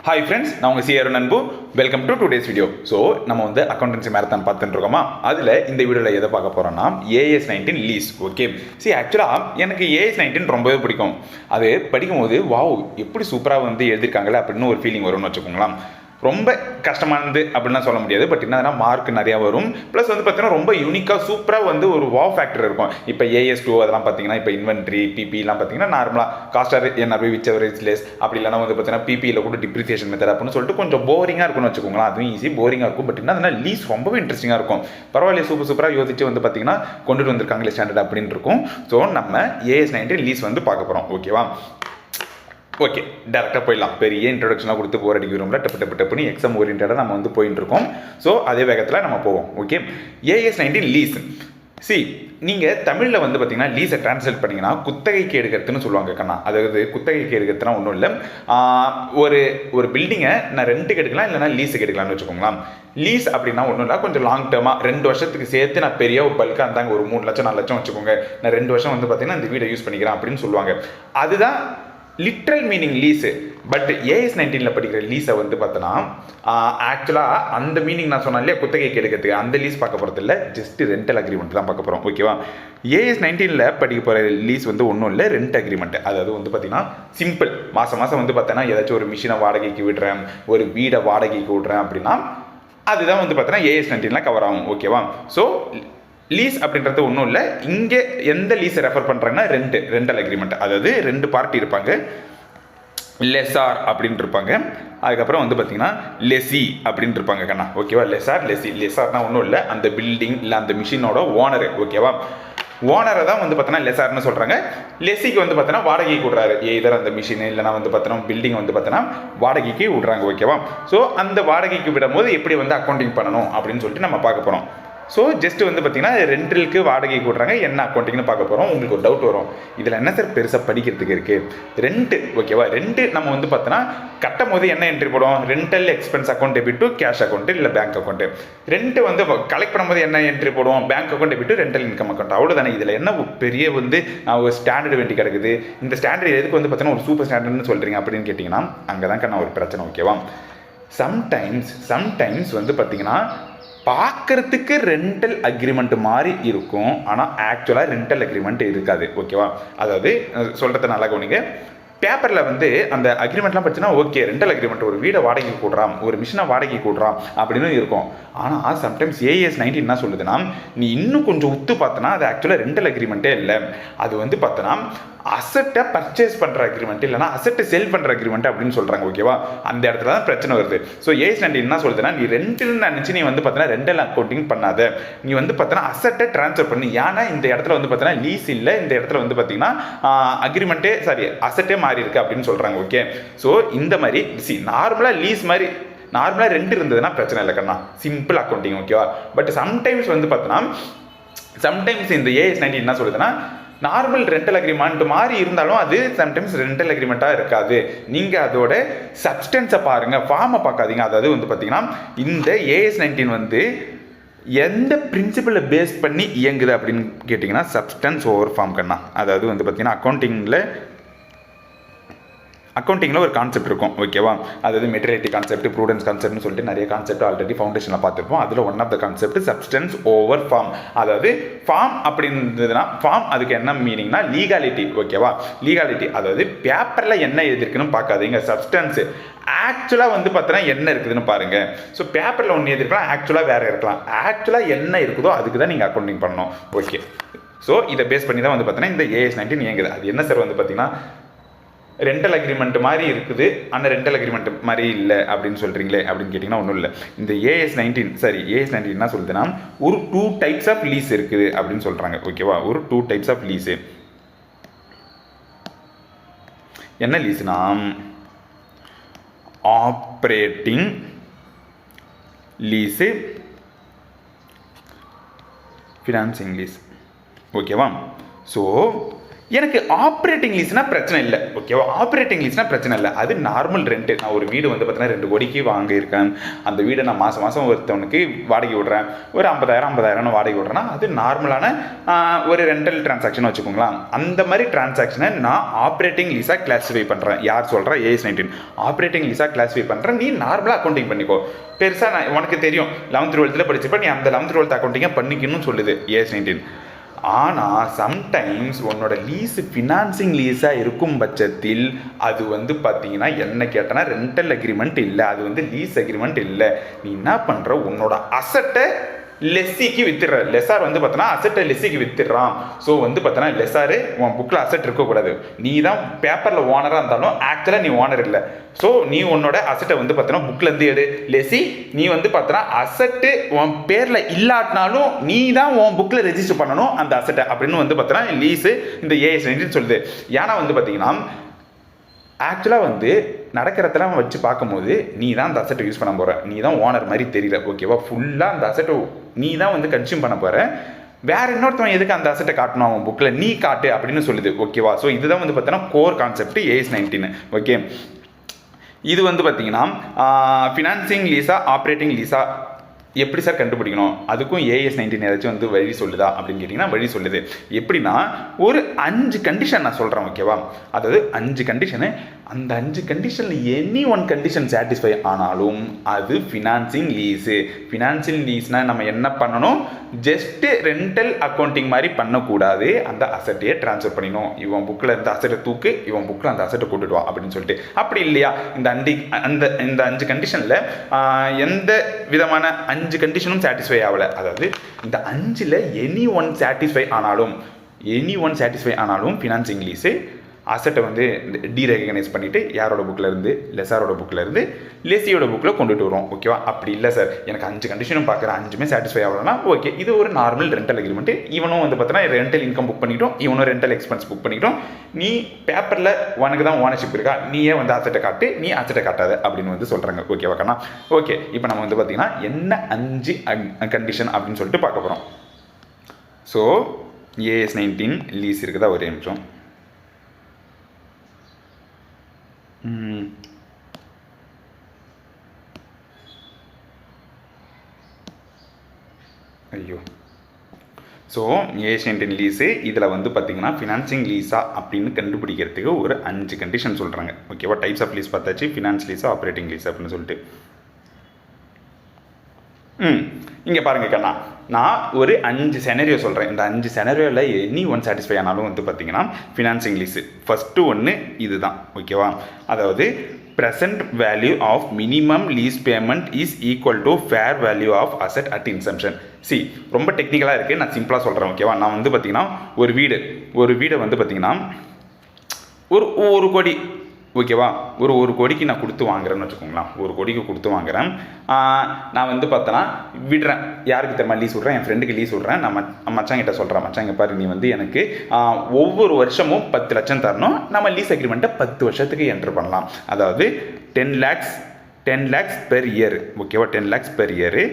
Hi friends, நான் உங்க CR நண்பு. Welcome to today's video. So நம்ம வந்து அக்கௌண்டன்சி மேரத்தான் பார்த்துட்டு இருக்கோமா, அதில் இந்த வீடியோவில் எதை பார்க்க போகிறோம்னா AS19 லீஸ். ஓகே, ஆக்சுவலாக எனக்கு AS19 ரொம்பவே பிடிக்கும். அது படிக்கும்போது வாவ் எப்படி சூப்பராக வந்து எழுதியிருக்காங்களே அப்படின்னு ஒரு ஃபீலிங் வரும்னு வச்சுக்கோங்களேன். ரொம்ப கஷ்டமானது அப்படின்லாம் சொல்ல முடியாது, பட் என்னன்னா மார்க் நிறையா வரும். ப்ளஸ் வந்து பார்த்தீங்கன்னா ரொம்ப யூனிக்காக சூப்பராக வந்து ஒரு வாவ் ஃபேக்டர் இருக்கும். இப்போ AS2 அதெல்லாம் பார்த்தீங்கன்னா இப்போ இன்வென்ட்ரி பிபிலாம் பார்த்தீங்கன்னா நார்மலாக castor NRV which average less, அப்படி இல்லைனா வந்து பார்த்தீங்கன்னா பிபியில் கூட டிப்ரிசியேஷன் மெத்தட் அப்படின்னு சொல்லிட்டு கொஞ்சம் போரிங்காக இருக்கும்னு வச்சுக்கோங்களேன். அதுவும் ஈஸி போரிங்காக இருக்கும், பட் என்ன லீஸ் ரொம்பவே இன்ட்ரெஸ்டிங்காக இருக்கும். பரவாயில்ல, சூப்பராக யோசிச்சு வந்து பார்த்தீங்கன்னா கொண்டுட்டு வந்திருக்காங்களே ஸ்டாண்டர்ட் அப்படின்னு இருக்கும். ஸோ நம்ம AS19 லீஸ் வந்து பார்க்க போகிறோம். ஓகேவா, ஓகே, டேரெக்டாக போயிடலாம். பெரிய இன்ட்ரடக்ஷனாக கொடுத்து போர் அடிக்க விரும்பல, டப்புன்னு எக்ஸாம் ஓரியன்டாக நம்ம வந்து போயிட்டு இருக்கோம். ஸோ அதே வேகத்தில் நம்ம போவோம். Okay, AS19 lease. நீங்கள் தமிழில் வந்து பார்த்தீங்கன்னா லீஸை டிரான்ஸ்லேட் பண்ணிங்கன்னா குத்தகைக்கு எடுக்கிறதுன்னு சொல்லுவாங்க கண்ணா. அதாவது குத்தகைக்கு எடுக்கிறதுனா ஒன்றும் இல்லை, ஒரு பில்டிங்கை நான் ரெண்ட்டுக்கு எடுக்கலாம் இல்லைனா லீஸுக்கு எடுக்கலாம்னு வச்சுக்கோங்களேன். லீஸ் அப்படின்னா ஒன்றும் இல்லை, கொஞ்சம் லாங் டேர்மாக 2 வருஷத்துக்கு சேர்த்து நான் பெரிய ஒரு பல்காக இருந்தாங்க ஒரு 3 லட்சம் 4 லட்சம் வச்சுக்கோங்க, நான் 2 வருஷம் வந்து பார்த்தீங்கன்னா இந்த வீடை யூஸ் பண்ணிக்கிறேன் அப்படின்னு சொல்லுவாங்க. அதுதான் literal meaning lease. But AS19 படிக்கிற லீஸை வந்து பார்த்தோன்னா ஆக்சுவலாக அந்த மீனிங் நான் சொன்னேன் இல்லையா, குத்தகைக்கு எடுக்கிறதுக்கு, அந்த லீஸ் பார்க்க போகிறது இல்லை, ஜஸ்ட் ரெண்டல் அக்ரிமெண்ட் தான் பார்க்க போகிறோம். ஓகேவா, AS19 படிக்க போகிற லீஸ் வந்து ஒன்றும் இல்லை, ரெண்ட் அக்ரிமெண்ட். அதாவது வந்து பார்த்தீங்கன்னா சிம்பிள், மாதம் வந்து பார்த்தோன்னா ஏதாச்சும் ஒரு மிஷினை வாடகைக்கு விடுறேன், ஒரு வீடை வாடகைக்கு விடுறேன் அப்படின்னா அதுதான் வந்து பார்த்தோன்னா AS19 கவர் ஆகும். ஓகேவா, ஸோ லீஸ் அப்படின்றது ஒன்றும் இல்லை. இங்கே எந்த லீஸை ரெஃபர் பண்ணுறாங்கன்னா ரெண்டல் அக்ரிமெண்ட். அதாவது 2 பார்ட்டி இருப்பாங்க, லெசார் அப்படின்னு இருப்பாங்க, அதுக்கப்புறம் வந்து பார்த்தீங்கன்னா லெசி அப்படின்னு இருப்பாங்க கண்ணா. ஓகேவா, லெசார்னா ஒன்றும் இல்லை, அந்த பில்டிங் இல்லை அந்த மிஷினோட ஓனரு. ஓகேவா, ஓனரை தான் வந்து பார்த்தோன்னா லெசார்னு சொல்கிறாங்க. லெசிக்கு வந்து பார்த்தோன்னா வாடகைக்கு விடுறாரு, எதர் அந்த மிஷின் இல்லைனா வந்து பார்த்தோன்னா பில்டிங் வந்து பார்த்தோன்னா வாடகைக்கு விடுறாங்க. ஓகேவா, ஸோ அந்த வாடகைக்கு விடும்போது எப்படி வந்து அக்கௌண்டிங் பண்ணணும் அப்படின்னு சொல்லிட்டு நம்ம பார்க்க போகிறோம். ஸோ ஜஸ்ட் வந்து பார்த்தீங்கன்னா ரெண்டலுக்கு வாடகைக்கு விட்றாங்க, என்ன அக்கௌண்டிங்னு பார்க்க போகிறோம். உங்களுக்கு ஒரு டவுட் வரும், இதில் என்ன சார் பெருசாக படிக்கிறதுக்கு இருக்குது, ரெண்ட்டு. ஓகேவா, ரெண்ட்டு நம்ம வந்து பார்த்தோன்னா கட்டும் போது என்ன என்ட்ரி போடுவோம், rental expense account debit to cash account இல்லை பேங்க் அக்கௌண்ட். ரெண்ட்டு வந்து கலெக்ட் பண்ணும்போது என்ன என்ட்ரி போடுவோம், bank account debit to rental income account. அவ்வளோதானே. இதில் என்ன பெரிய வந்து ஒரு ஸ்டாண்டர்ட் வேண்டி கிடக்குது. இந்த ஸ்டாண்டர்ட் எதுக்கு வந்து பார்த்தோன்னா ஒரு சூப்பர் ஸ்டாண்டர்ட்னு சொல்கிறீங்க அப்படின்னு கேட்டிங்கன்னா அங்கே தான் நான் ஒரு பிரச்சனை. ஓகேவா, சம்டைம்ஸ் வந்து பார்த்தீங்கன்னா பார்க்கறதுக்கு ரெண்டல் அக்ரிமெண்ட் மாதிரி இருக்கும், ஆனால் ஆக்சுவலாக ரெண்டல் அக்ரிமெண்ட் இருக்காது. ஓகேவா, அதாவது சொல்கிறத நல்லா கவனிங்க. பேப்பரில் வந்து அந்த அக்ரிமெண்ட்லாம் படிச்சுன்னா ஓகே, ரெண்டல் அக்ரிமெண்ட், ஒரு வீடை வாடகை கூடுறான், ஒரு மிஷினை வாடகை கூடுறான் அப்படின்னு இருக்கும். ஆனால் சம்டைம்ஸ் AS19 என்ன சொல்லுதுன்னா, நீ இன்னும் கொஞ்சம் உத்து பார்த்தனா அது ஆக்சுவலாக ரெண்டல் அக்ரிமெண்ட்டே இல்லை, அது வந்து பார்த்தோன்னா அசட்டை பர்ச்சேஸ் பண்ணுற அக்ரிமெண்ட் இல்லைனா அசட்டை செல் பண்ணுற அக்ரிமெண்ட் அப்படின்னு சொல்கிறாங்க. ஓகேவா, அந்த இடத்துல தான் பிரச்சனை வருது. ஸோ AS19 என்ன சொல்லுதுன்னா, நீ ரெண்டுன்னு நினச்சி நீ வந்து பார்த்தோன்னா ரெண்டல் அக்கௌண்டிங் பண்ணாத, நீ வந்து பார்த்தோன்னா அசட்டை ட்ரான்ஸ்ஃபர் பண்ணி. ஏன்னா இந்த இடத்துல வந்து பார்த்தோன்னா லீஸ் இல்லை, இந்த இடத்துல வந்து பார்த்தீங்கன்னா அக்ரிமெண்ட்டே அசட்டே மாறி இருக்கு அப்படின்னு சொல்கிறாங்க. ஓகே, ஸோ இந்த மாதிரி நார்மலாக லீஸ் மாதிரி நார்மலாக ரெண்டு இருந்ததுன்னா பிரச்சனை இல்லை கண்ணா, சிம்பிள் அக்கௌண்டிங். ஓகேவா, பட் சம்டைம்ஸ் வந்து பார்த்தோன்னா இந்த AS19 என்ன சொல்லுதுன்னா, நார்மல் ரெண்டல் அக்ரிமெண்ட் மாதிரி இருந்தாலும் அது சம்டைம்ஸ் ரெண்டல் அக்ரிமெண்ட்டாக இருக்காது, நீங்கள் அதோட சப்ஸ்டன்ஸை பாருங்கள், ஃபார்மை பார்க்காதீங்க. அதாவது வந்து பார்த்தீங்கன்னா இந்த AS19 வந்து எந்த பிரின்சிபலை பேஸ் பண்ணி இயங்குது அப்படின்னு கேட்டிங்கன்னா சப்ஸ்டன்ஸ் ஓவர் ஃபார்ம் கண்ணா. அதாவது வந்து பார்த்தீங்கன்னா அக்கௌண்டிங்கில் ஒரு கான்செப்ட் இருக்கும். ஓகேவா, அதாவது மெட்டீரியலிட்டி கான்செப்ட், ப்ரூடன்ஸ் கான்செப்ட்னு சொல்லிட்டு நிறைய கான்செப்ட் ஆல்ரெடி ஃபவுண்டேஷனில் பார்த்துருப்போம். அதில் one of the concept substance over form. அதாவது ஃபார்ம் அப்படின்றதுனா ஃபார்ம் அதுக்கு என்ன மீனிங்னா லீகாலிட்டி. ஓகேவா, லீகாலிட்டி அதாவது பேப்பரில் என்ன எழுதிருக்குன்னு பார்க்காதீங்க, சப்ஸ்டன்ஸு ஆக்சுவலாக வந்து பார்த்தோன்னா என்ன இருக்குதுன்னு பாருங்கள். ஸோ பேப்பரில் ஒன்று எழுதிருக்கலாம், ஆக்சுவலாக வேறு இருக்கலாம். ஆக்சுவலாக என்ன இருக்குதோ அதுக்கு தான் நீங்கள் அக்கௌண்டிங் பண்ணணும். ஓகே, ஸோ இதை பேஸ் பண்ணி தான் வந்து பார்த்தீங்கன்னா இந்த AS19 இயங்குது. அது என்ன சார் வந்து பார்த்தீங்கன்னா ரெண்டல் அக்ரிமெண்ட் மாதிரி இருக்குது, ஆனால் ரெண்டல் அக்ரிமெண்ட் மாதிரி இல்லை அப்படின்னு சொல்கிறீங்களே அப்படின்னு கேட்டிங்கன்னா ஒன்றும் இல்லை. இந்த AS19 என்ன சொல்லுதுன்னா, ஒரு 2 டைப்ஸ் ஆஃப் லீஸ் இருக்குது அப்படின்னு சொல்கிறாங்க. ஓகேவா, ஒரு 2 டைப்ஸ் ஆஃப் லீஸு. என்ன லீஸுனா, ஆப்ரேட்டிங் லீஸு, ஃபினான்சிங் லீஸ். ஓகேவா, ஸோ எனக்கு ஆப்ரேட்டிங் லீஸ்னா பிரச்சனை இல்லை, ஓகேவா? ஆப்ரேட்டிங் லீஸ்னா பிரச்சனை இல்லை, அது நார்மல் ரெண்ட். நான் ஒரு வீடு வந்து பார்த்தீங்கன்னா 2 கோடிக்கு வாங்கியிருக்கேன். அந்த வீடை நான் மாதம் மாதம் ஒருத்தவனுக்கு வாடகை விடுறேன், ஒரு 50,000 வாடகை விடுறேன்னா அது நார்மலான ஒரு ரெண்டல் டிரான்சாக்ஷன் வச்சுக்கோங்களேன். அந்த மாதிரி டிரான்சாக்ஷனை நான் ஆப்ரேட்டிங் லீஸாக கிளாஸிஃபை பண்ணுறேன். யார் சொல்கிறா? AS 19 ஆப்ரேட்டிங் லீஸாக கிளாஸிஃபை பண்ணுறேன். நீ நார்மலாக அக்கௌண்டிங் பண்ணிக்கோ. பெருசாக நான் உனக்கு தெரியும் 11th 12th படிச்சப்ப நீ அந்த 11th 12th அக்கௌண்டிங்கை பண்ணிக்கணும்னு சொல்லுது AS 19. ஆனால் சம்டைம்ஸ் உன்னோட லீஸ் ஃபினான்சிங் லீஸாக இருக்கும் பட்சத்தில் அது வந்து பார்த்தீங்கன்னா என்ன கேட்டனா ரெண்டல் அக்ரிமெண்ட் இல்லை, அது வந்து லீஸ் அக்ரிமெண்ட் இல்லை. நீ என்ன பண்ணுற, உன்னோட அசட்டை லெஸ்ஸிக்கு வித்துடுற. லெசார் வந்து பார்த்தோன்னா அசட்டை லெஸ்ஸிக்கு வித்துடுறான். ஸோ வந்து பார்த்தோன்னா லெசாரு உன் புக்கில் அசட் இருக்கக்கூடாது. நீ தான் பேப்பரில் ஓனராக இருந்தாலும் ஆக்சுவலாக நீ ஓனர் இல்லை. ஸோ நீ உன்னோட அசட்டை வந்து பார்த்தோன்னா புக்லேருந்து எடு. லெஸ்ஸி நீ வந்து பார்த்தோன்னா அசட்டு உன் பேரில் இல்லாட்டினாலும் நீ தான் உன் புக்கில் ரெஜிஸ்டர் பண்ணணும் அந்த அசட்டை அப்படின்னு வந்து பார்த்தோன்னா லீஸு இந்த AS 19 சொல்லுது. ஏன்னா வந்து பார்த்தீங்கன்னா ஆக்சுவலாக வந்து நடக்கிறதெல்லாம் வச்சு பார்க்கும்போது நீ தான் அந்த அசட்டை யூஸ் பண்ண போகிற, நீ தான் ஓனர் மாதிரி தெரியல, ஓகேவா? ஃபுல்லாக அந்த அசட்டை நீ தான் வந்து கன்சியூம் பண்ண போகிற. வேற இன்னொருத்தவன் எதுக்கு அந்த அசட்டை காட்டணும் அவன் புக்கில், நீ காட்டு அப்படின்னு சொல்லுது, ஓகேவா? ஸோ இதுதான் வந்து பார்த்தீங்கன்னா கோர் கான்செப்ட் AS 19, ஓகே? இது வந்து பார்த்தீங்கன்னா ஃபினான்சிங் லீஸா ஆப்ரேட்டிங் லீஸா எப்படி சார் கண்டுபிடிக்கணும்? அதுக்கும் AS 19 ஏதாச்சும் வந்து வழி சொல்லுதா அப்படின்னு கேட்டிங்கன்னா வழி சொல்லுது. எப்படின்னா ஒரு 5 கண்டிஷன் நான் சொல்கிறேன், ஓகேவா? அதாவது 5 கண்டிஷனு, அந்த 5 கண்டிஷனில் எனி ஒன் கண்டிஷன் சாட்டிஸ்ஃபை ஆனாலும் அது ஃபினான்சிங் லீஸு. ஃபினான்சிங் லீஸ்னால் நம்ம என்ன பண்ணணும்? ஜஸ்ட்டு ரெண்டல் அக்கௌண்டிங் மாதிரி பண்ணக்கூடாது, அந்த அசட்டையே ட்ரான்ஸ்ஃபர் பண்ணிடணும். இவன் புக்கில் இந்த அசட்டை தூக்கு, இவன் புக்கில் அந்த அசட்டை கொண்டுட்டு வா அப்படின்னு சொல்லிட்டு. அப்படி இல்லையா இந்த 5 கண்டிஷனில் எந்த விதமான 5 கண்டிஷனும் சாட்டிஸ்ஃபை ஆகலை, அதாவது இந்த 5ல் எனி ஒன் சாட்டிஸ்ஃபை ஆனாலும் ஃபினான்சிங் லீஸு அசட்டை வந்து டீரெகனைஸ் பண்ணிவிட்டு யாரோட புக்கில் இருந்து லெசாரோட புக்கில் இருந்து லெசியோட புக்கில் கொண்டுட்டு வரும், ஓகேவா? அப்படி இல்லை சார், எனக்கு 5 கண்டிஷனும் பார்க்குறேன், 5மே சாட்டிஸ்ஃபை ஆகலைன்னா ஓகே, இது ஒரு நார்மல் ரெண்டல் அக்ரிமெண்ட். இவனும் வந்து பார்த்தீங்கன்னா ரெண்டல் இன்கம் புக் பண்ணிட்டோம், இவனும் ரெண்டல் எக்ஸ்பென்ஸ் புக் பண்ணிட்டோம். நீ பேப்பரில் உனக்கு தான் ஓனர்ஷிப் இருக்கா, நீயே வந்து அசட்டை காட்டு, நீ அசட்டை காட்டாத அப்படின்னு வந்து சொல்கிறாங்க, ஓகேவா கண்ணா? ஓகே, இப்போ நம்ம வந்து பார்த்தீங்கன்னா என்ன 5 கண்டிஷன் அப்படின்னு சொல்லிட்டு பார்க்க போகிறோம். ஸோ AS 19 லீஸ் இருக்குதா? ஒரே நிமிஷம். ஐயோ, ஸோ AS 19 லீஸு இதில் வந்து பார்த்தீங்கன்னா ஃபினான்சிங் லீஸா அப்படின்னு கண்டுபிடிக்கிறதுக்கு ஒரு 5 கண்டிஷன் சொல்கிறாங்க, ஓகேவா? டைப்ஸ் ஆஃப் லீஸ் பார்த்தாச்சு, ஃபினான்ஸ் லீஸா ஆப்ரேட்டிங் லீஸ் அப்படின்னு சொல்லிட்டு. இங்கே பாருங்க கண்ணா, நான் ஒரு 5 செனரியோ சொல்கிறேன். இந்த 5 செனரியோவில் எனி ஒன் சாட்டிஸ்ஃபை ஆனாலும் வந்து பார்த்தீங்கன்னா ஃபினான்சிங் லீஸு. ஃபஸ்ட்டு ஒன்று இதுதான், ஓகேவா? அதாவது present value of minimum lease payment is equal to fair value of asset at inception. See, ரொம்ப டெக்னிக்கலாக இருக்குது, நான் சிம்பிளாக சொல்கிறேன், ஓகேவா? நான் வந்து பார்த்தீங்கன்னா ஒரு வீடை வந்து பார்த்தீங்கன்னா ஒரு கோடி, ஓகேவா? ஒரு கோடிக்கு நான் கொடுத்து வாங்குறேன்னு வச்சுக்கோங்களேன். 1 கோடிக்கு கொடுத்து வாங்குறேன். நான் வந்து பார்த்தேன்னா விடுறேன். யாருக்கு தெரியுமா லீஸ் விட்றேன்? என் ஃப்ரெண்டுக்கு லீஸ் விட்றேன். நான் மச்சாங்கிட்ட சொல்கிறேன், மச்சாங்க பாரு, நீ வந்து எனக்கு ஒவ்வொரு வருஷமும் 10 லட்சம் தரணும். நம்ம லீஸ் அக்ரிமெண்ட்டை 10 வருஷத்துக்கு என்ட்ரு பண்ணலாம். அதாவது 10 lakhs பெர் இயர், ஓகேவா? 10 lakhs per year.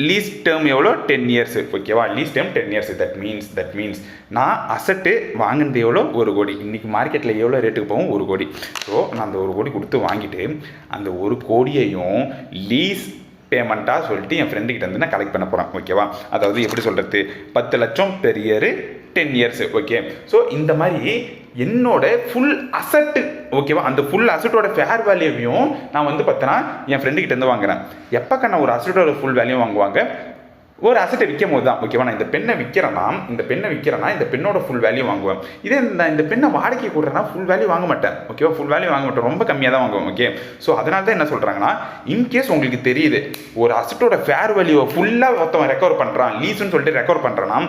Lease term எவ்வளோ? 10 years, ஓகேவா? Lease term 10 years. That means நான் அசட்டு வாங்கினது எவ்வளோ? 1 கோடி. இன்றைக்கி மார்க்கெட்டில் எவ்வளோ ரேட்டுக்கு போகும்? 1 கோடி. ஸோ நான் அந்த 1 கோடி கொடுத்து வாங்கிட்டு அந்த 1 கோடியையும் லீஸ் பேமெண்ட்டாக சொல்லிட்டு என் ஃப்ரெண்டுக்கிட்ட வந்து நான் கலெக்ட் பண்ண போகிறேன், ஓகேவா? அதாவது எப்படி சொல்கிறது, 10 லட்சம் per year, 10 years, okay? So இந்த மாதிரி என்னோட ஃபுல் அசட்டு, ஓகேவா? அந்த ஃபுல் அசட்டோட ஃபேர் வேல்யூவையும் நான் வந்து பார்த்தேன்னா என் ஃப்ரெண்டுக்கிட்ட இருந்து வாங்குறேன். எப்போ நான் ஒரு அசட்டோட ஃபுல் வேல்யூ வாங்குவாங்க? ஒரு அசட்டை விற்கும் போது தான், ஓகேவா? நான் இந்த பெண்ணை விற்கிறேன்னா இந்த பெண்ணோட ஃபுல் வேல்யூ வாங்குவேன். இதே இந்த பெண்ணை வாடகை கொடுறேன்னா ஃபுல் வேல்யூ வாங்க மாட்டேன், ஓகேவா? ஃபுல் வேல்யூ வாங்க மாட்டேன், ரொம்ப கம்மியாக தான் வாங்குவேன், ஓகே? ஸோ அதனால தான் என்ன சொல்கிறாங்கன்னா, இன்கேஸ் உங்களுக்கு தெரியுது ஒரு அசட்டோட ஃபேர் வேல்யூவை ஃபுல்லாக ஒருத்தவன் ரெக்கவர் பண்ணுறான், லீஸ்ன்னு சொல்லிட்டு ரெக்கவர் பண்ணுறான்னா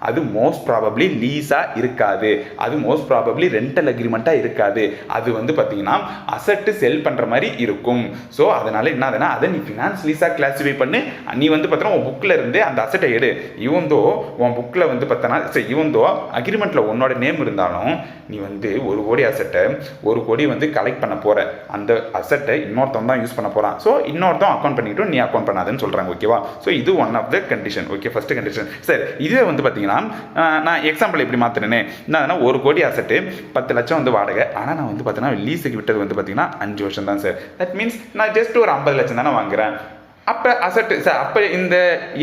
அது மோஸ்ட் ப்ராபப்ளி லீஸாக இருக்காது, அது மோஸ்ட் ப்ராபப்ளி ரெண்டல் அக்ரிமெண்ட்டாக இருக்காது. அது வந்து பார்த்தீங்கன்னா அசட்டு செல் பண்ணுற மாதிரி இருக்கும். ஸோ அதனால என்ன ஆகுதுன்னா, அதை நீ ஃபினான்ஸ் லீஸாக கிளாஸிஃபை பண்ணி நீ வந்து பார்த்தீங்கன்னா உன் புக்கில் இருந்து அந்த அசட்டை எடு. இவந்தோ உன் புக்கில் வந்து பார்த்தனா சரி இவந்தோ அக்ரிமெண்ட்டில் உன்னோட நேம் இருந்தாலும் நீ வந்து 1 கோடி அசட்டை 1 கோடி வந்து கலெக்ட் பண்ண போகிற, அந்த அசட்டை இன்னொருத்தவன் தான் யூஸ் பண்ண போகிறான். ஸோ இன்னொருத்தன் அக்கௌண்ட் பண்ணிக்கிட்டு நீ அக்கௌண்ட் பண்ணாதுன்னு சொல்கிறாங்க. ஓகேவா? ஸோ இது one of the condition. Okay, first condition. சரி, இதுவே வந்து பார்த்தீங்கன்னா நான் எக்ஸாம்பிள் எப்படி மாற்றுறேனே, என்னன்னா 1 கோடி அசட்டு 10 லட்சம் வந்து வாடகை. ஆனால் நான் வந்து பார்த்தீங்கன்னா லீஸுக்கு விட்டது வந்து பார்த்தீங்கன்னா 5 வருஷம் தான் சார். தட் மீன்ஸ் நான் ஜஸ்ட் ஒரு 50 லட்சம் தானே வாங்குறேன். அப்போ அசட்டு சார், அப்போ இந்த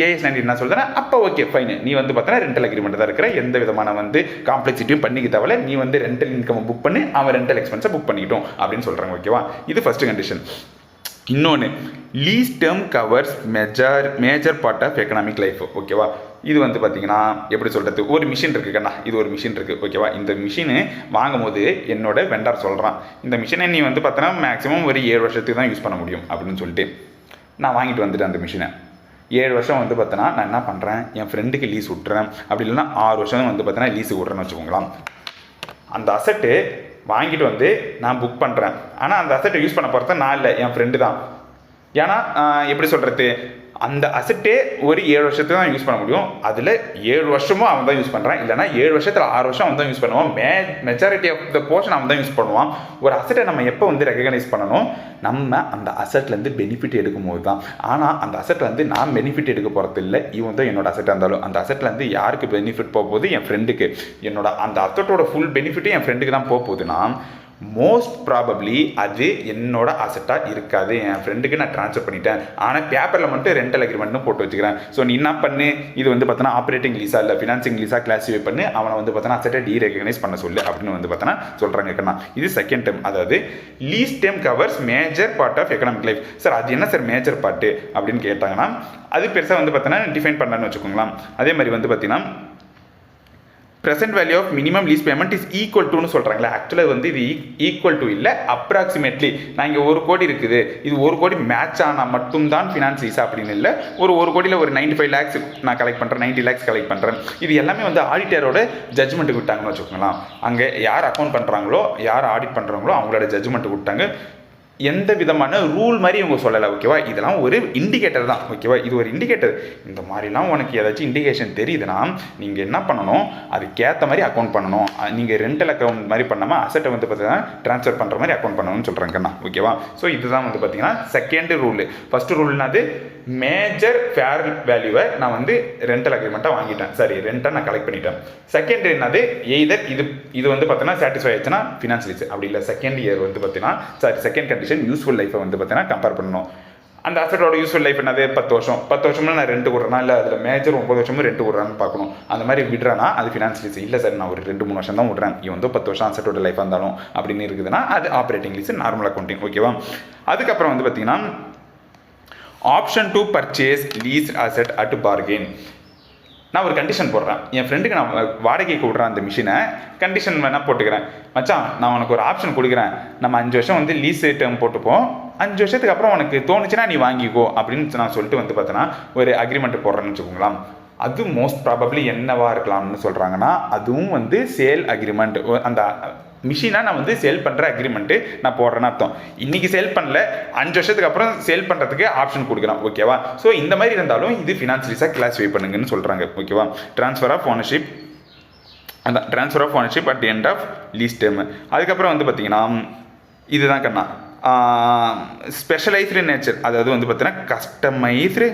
AS 19 என்ன சொல்கிறேன்னா, அப்போ ஓகே ஃபைன், நீ வந்து பார்த்தீங்கன்னா ரெண்டல் அக்ரிமெண்ட் தான் இருக்கிற, எந்த விதமான வந்து காம்ப்ளெக்சிட்டியும் பண்ணிக்க தேவையில்ல, நீ வந்து ரெண்டல் இன்கம் புக் பண்ணி அவன் ரெண்டல் எக்ஸ்பென்ஸை புக் பண்ணிக்கிட்டோம் அப்படின்னு சொல்கிறாங்க. ஓகேவா? இது ஃபஸ்ட்டு கண்டிஷன். இன்னொன்று, lease term covers major part of economic life. ஓகேவா? இது வந்து பார்த்தீங்கன்னா எப்படி சொல்கிறது, ஒரு மிஷின் இருக்குது கண்ணா, இது ஒரு மிஷின் இருக்குது. ஓகேவா? இந்த மிஷினு வாங்கும் போது என்னோட வெண்டார் சொல்கிறான், இந்த மிஷினை நீ வந்து பார்த்தோன்னா மேக்ஸிமம் ஒரு 7 வருஷத்துக்கு தான் யூஸ் பண்ண முடியும் அப்படின்னு சொல்லிட்டு நான் வாங்கிட்டு வந்துட்டேன். அந்த மிஷினை 7 வருஷம் வந்து பார்த்தோன்னா நான் என்ன பண்ணுறேன், என் ஃப்ரெண்டுக்கு லீஸ் விட்டுறேன். அப்படி இல்லைன்னா 6 வருஷம் வந்து பார்த்தோன்னா லீஸுக்கு விட்றேன்னு வச்சுக்கோங்களேன். அந்த அசட்டு வாங்கிட்டு வந்து நான் புக் பண்ணுறேன். ஆனால் அந்த அசட்டை யூஸ் பண்ண போகிறத நான் இல்லை, என் ஃப்ரெண்டு தான். ஏன்னா எப்படி சொல்கிறது, அந்த அசட்டே ஒரு 7 வருஷத்துக்கு தான் யூஸ் பண்ண முடியும். அதில் 7 வருஷமும் அவன் தான் யூஸ் பண்ணுறான். இல்லைனா 7 வருஷத்தில் 6 வருஷம் அவன் தான் யூஸ் பண்ணுவான். மெஜாரிட்டி ஆஃப் த போர்ஷன் அவன் தான் யூஸ் பண்ணுவான். ஒரு அசட்டை நம்ம எப்போ வந்து ரெகக்னைஸ் பண்ணணும், நம்ம அந்த அசட்லேருந்து பெனிஃபிட் எடுக்கும் போது தான். ஆனால் அந்த அசட்டில் வந்து நான் பெனிஃபிட் எடுக்க போகிறது இல்லை, இவன் தான் என்னோட அசட்டாக இருந்தாலும் அந்த அசட்லேருந்து யாருக்கு பெனிஃபிட் போக போகுது, என் ஃப்ரெண்டுக்கு. என்னோட அந்த அசட்டோட ஃபுல் பெனிஃபிட்டும் என் ஃப்ரெண்டுக்கு தான் போக போகுதுன்னா மோஸ்ட் ப்ராபப்ளி அது என்னோட அசட்டாக இருக்காது, என் ஃப்ரெண்டுக்கு நான் ட்ரான்ஸ்ஃபர் பண்ணிட்டேன். ஆனால் பேப்பரில் மட்டும் ரெண்டல் அக்ரிமெண்ட்னு போட்டு வச்சுக்கிறேன். ஸோ நீ என்ன பண்ணு, இது வந்து பார்த்தோன்னா ஆப்ரேட்டிங் லீஸா இல்லை ஃபினான்சிங் லீஸா கிளாஸிஃபை பண்ணி அவனை வந்து பார்த்தோன்னா அசட்டை டீரெகனைஸ் பண்ண சொல்லு அப்படின்னு வந்து பார்த்தோன்னா சொல்கிறாங்க கண்ணா. இது செகண்ட் டைம். அதாவது lease time covers major part of economic life. Sir அது என்ன சார் மேஜர் பார்ட்டு அப்படின்னு கேட்டாங்கன்னா, அது பெருசாக வந்து பார்த்தோன்னா டிஃபைன் பண்ணலான்னு வச்சுக்கோங்களேன். அதே மாதிரி வந்து பார்த்தீங்கன்னா present value of minimum lease payment is equal to னு சொல்கிறாங்களே, ஆக்சுவலாக வந்து இது ஈக்குவல் டு இல்லை, அப்ராக்சிமேட்லி. நான் இங்கே 1 கோடி இருக்குது, இது 1 கோடி மேட்ச் ஆனால் மட்டும்தான் ஃபினான்ஸ் லீஸா அப்படின்னு இல்லை. ஒரு 1 கோடியில் ஒரு 95 lakhs நான் கலெக்ட் பண்ணுறேன், 90 lakhs கலெக்ட் பண்ணுறேன். இது எல்லாமே வந்து ஆடிட்டரோட ஜட்ஜ்மெண்ட்டுக்கு விட்டாங்கன்னு வச்சுக்கோங்களேன். அங்கே யார் அக்கௌண்ட் பண்ணுறாங்களோ, யார் ஆடிட் பண்ணுறாங்களோ அவங்களோட ஜட்ஜ்மெண்ட்டுக்கு விட்டாங்க. எந்த விதமான ரூல் மாதிரி இவங்க சொல்லலை. ஓகேவா? இதெல்லாம் ஒரு இண்டிகேட்டர் தான். ஓகேவா? இது ஒரு இண்டிகேட்டர். இந்த மாதிரிலாம் உனக்கு ஏதாச்சும் இண்டிகேஷன் தெரியுதுன்னா நீங்கள் என்ன பண்ணணும், அதுக்கேற்ற மாதிரி அக்கௌண்ட் பண்ணணும். நீங்கள் ரெண்டல் அக்கௌண்ட் மாதிரி பண்ணாமல் அசட்டை வந்து பார்த்தீங்கன்னா ட்ரான்ஸ்ஃபர் பண்ணுற மாதிரி அக்கௌண்ட் பண்ணணும்னு சொல்கிறாங்கண்ணா. ஓகேவா? ஸோ இதுதான் வந்து பார்த்தீங்கன்னா செகண்ட் ரூல். ஃபஸ்ட்டு ரூல்னாது மேஜர் ஃபேர் வேல்யூவை நான் வந்து ரெண்டல் அக்ரிமெண்ட்டாக வாங்கிட்டேன், சரி ரெண்ட்டாக நான் கலெக்ட் பண்ணிட்டேன். செகண்ட் என்னது, எய்தர் இது வந்து பார்த்தீங்கன்னா சாட்டிஸ்ஃபை ஆயிடுச்சுன்னா ஃபினான்ஸ் லீஸ், அப்படி இல்லை செகண்ட் இயர் வந்து பார்த்தீங்கன்னா செகண்ட் கண்டிஷன் யூஸ்ஃபுல் லைஃப்பை வந்து பார்த்தீங்கன்னா கம்பேர் பண்ணணும். அந்த அசட்டோட யூஸ்ஃபுல் லைஃப் என்னது, 10 வருஷம். 10 வருஷம்னா நான் ரெண்டு விட்றேனா, இல்லை அதில் மேஜர் 9 வருஷமும் ரெண்டு விட்றான்னு பார்க்கணும். அந்த மாதிரி விட்றேன்னா அது ஃபினான்ஸ் லீஸ். இல்லை சார் நான் ஒரு 2-3 வருஷம் தான் விட்றேன், இவன் வந்து 10 வருஷம் அசட்டோட லைஃப் இருந்தாலும் அப்படின்னு இருக்குதுன்னா அது ஆப்ரேட்டிங் லீஸ், நார்மல் அக்கௌண்டிங். ஓகேவா? அதுக்கப்புறம் வந்து பார்த்தீங்கன்னா option to purchase lease asset at bargain. நான் ஒரு கண்டிஷன் போடுறேன், என் ஃப்ரெண்டுக்கு நான் வாடகைக்கு விட்றேன் அந்த மிஷினை, கண்டிஷன் வேணால் போட்டுக்கிறேன். மச்சான் நான் உனக்கு ஒரு ஆப்ஷன் கொடுக்குறேன், நம்ம 5 வருஷம் வந்து லீஸ் டேர்ம் போட்டுப்போம், 5 வருஷத்துக்கு அப்புறம் உனக்கு தோணுச்சுன்னா நீ வாங்கிக்கோ அப்படின்னு நான் சொல்லிட்டு வந்து பார்த்தோன்னா ஒரு அக்ரிமெண்ட் போடுறேன்னு வச்சுக்கோங்களேன். அது மோஸ்ட் ப்ராபப்ளி என்னவா இருக்கலாம்னு சொல்கிறாங்கன்னா, அதுவும் வந்து சேல் அக்ரிமெண்ட். அந்த மிஷினை நான் வந்து சேல் பண்ணுற அக்ரிமெண்ட்டு நான் போடுறேன்னு அர்த்தம். இன்றைக்கி சேல் பண்ணல, 5 வருஷத்துக்கு அப்புறம் சேல் பண்ணுறதுக்கு ஆப்ஷன் கொடுக்குறான். ஓகேவா? ஸோ இந்த மாதிரி இருந்தாலும் இது ஃபினான்ஸ் லீஸாக கிளாஸிஃபை பண்ணுங்கன்னு சொல்கிறாங்க. ஓகேவா? ட்ரான்ஸ்ஃபர் ஆஃப் ஓனர்ஷிப், அந்த transfer of ownership at the end of lease term. அதுக்கப்புறம் வந்து பார்த்திங்கன்னா இதுதான் கண்ணா ஸ்பெஷலைஸ்டு நேச்சர். அதாவது வந்து பார்த்தீங்கன்னா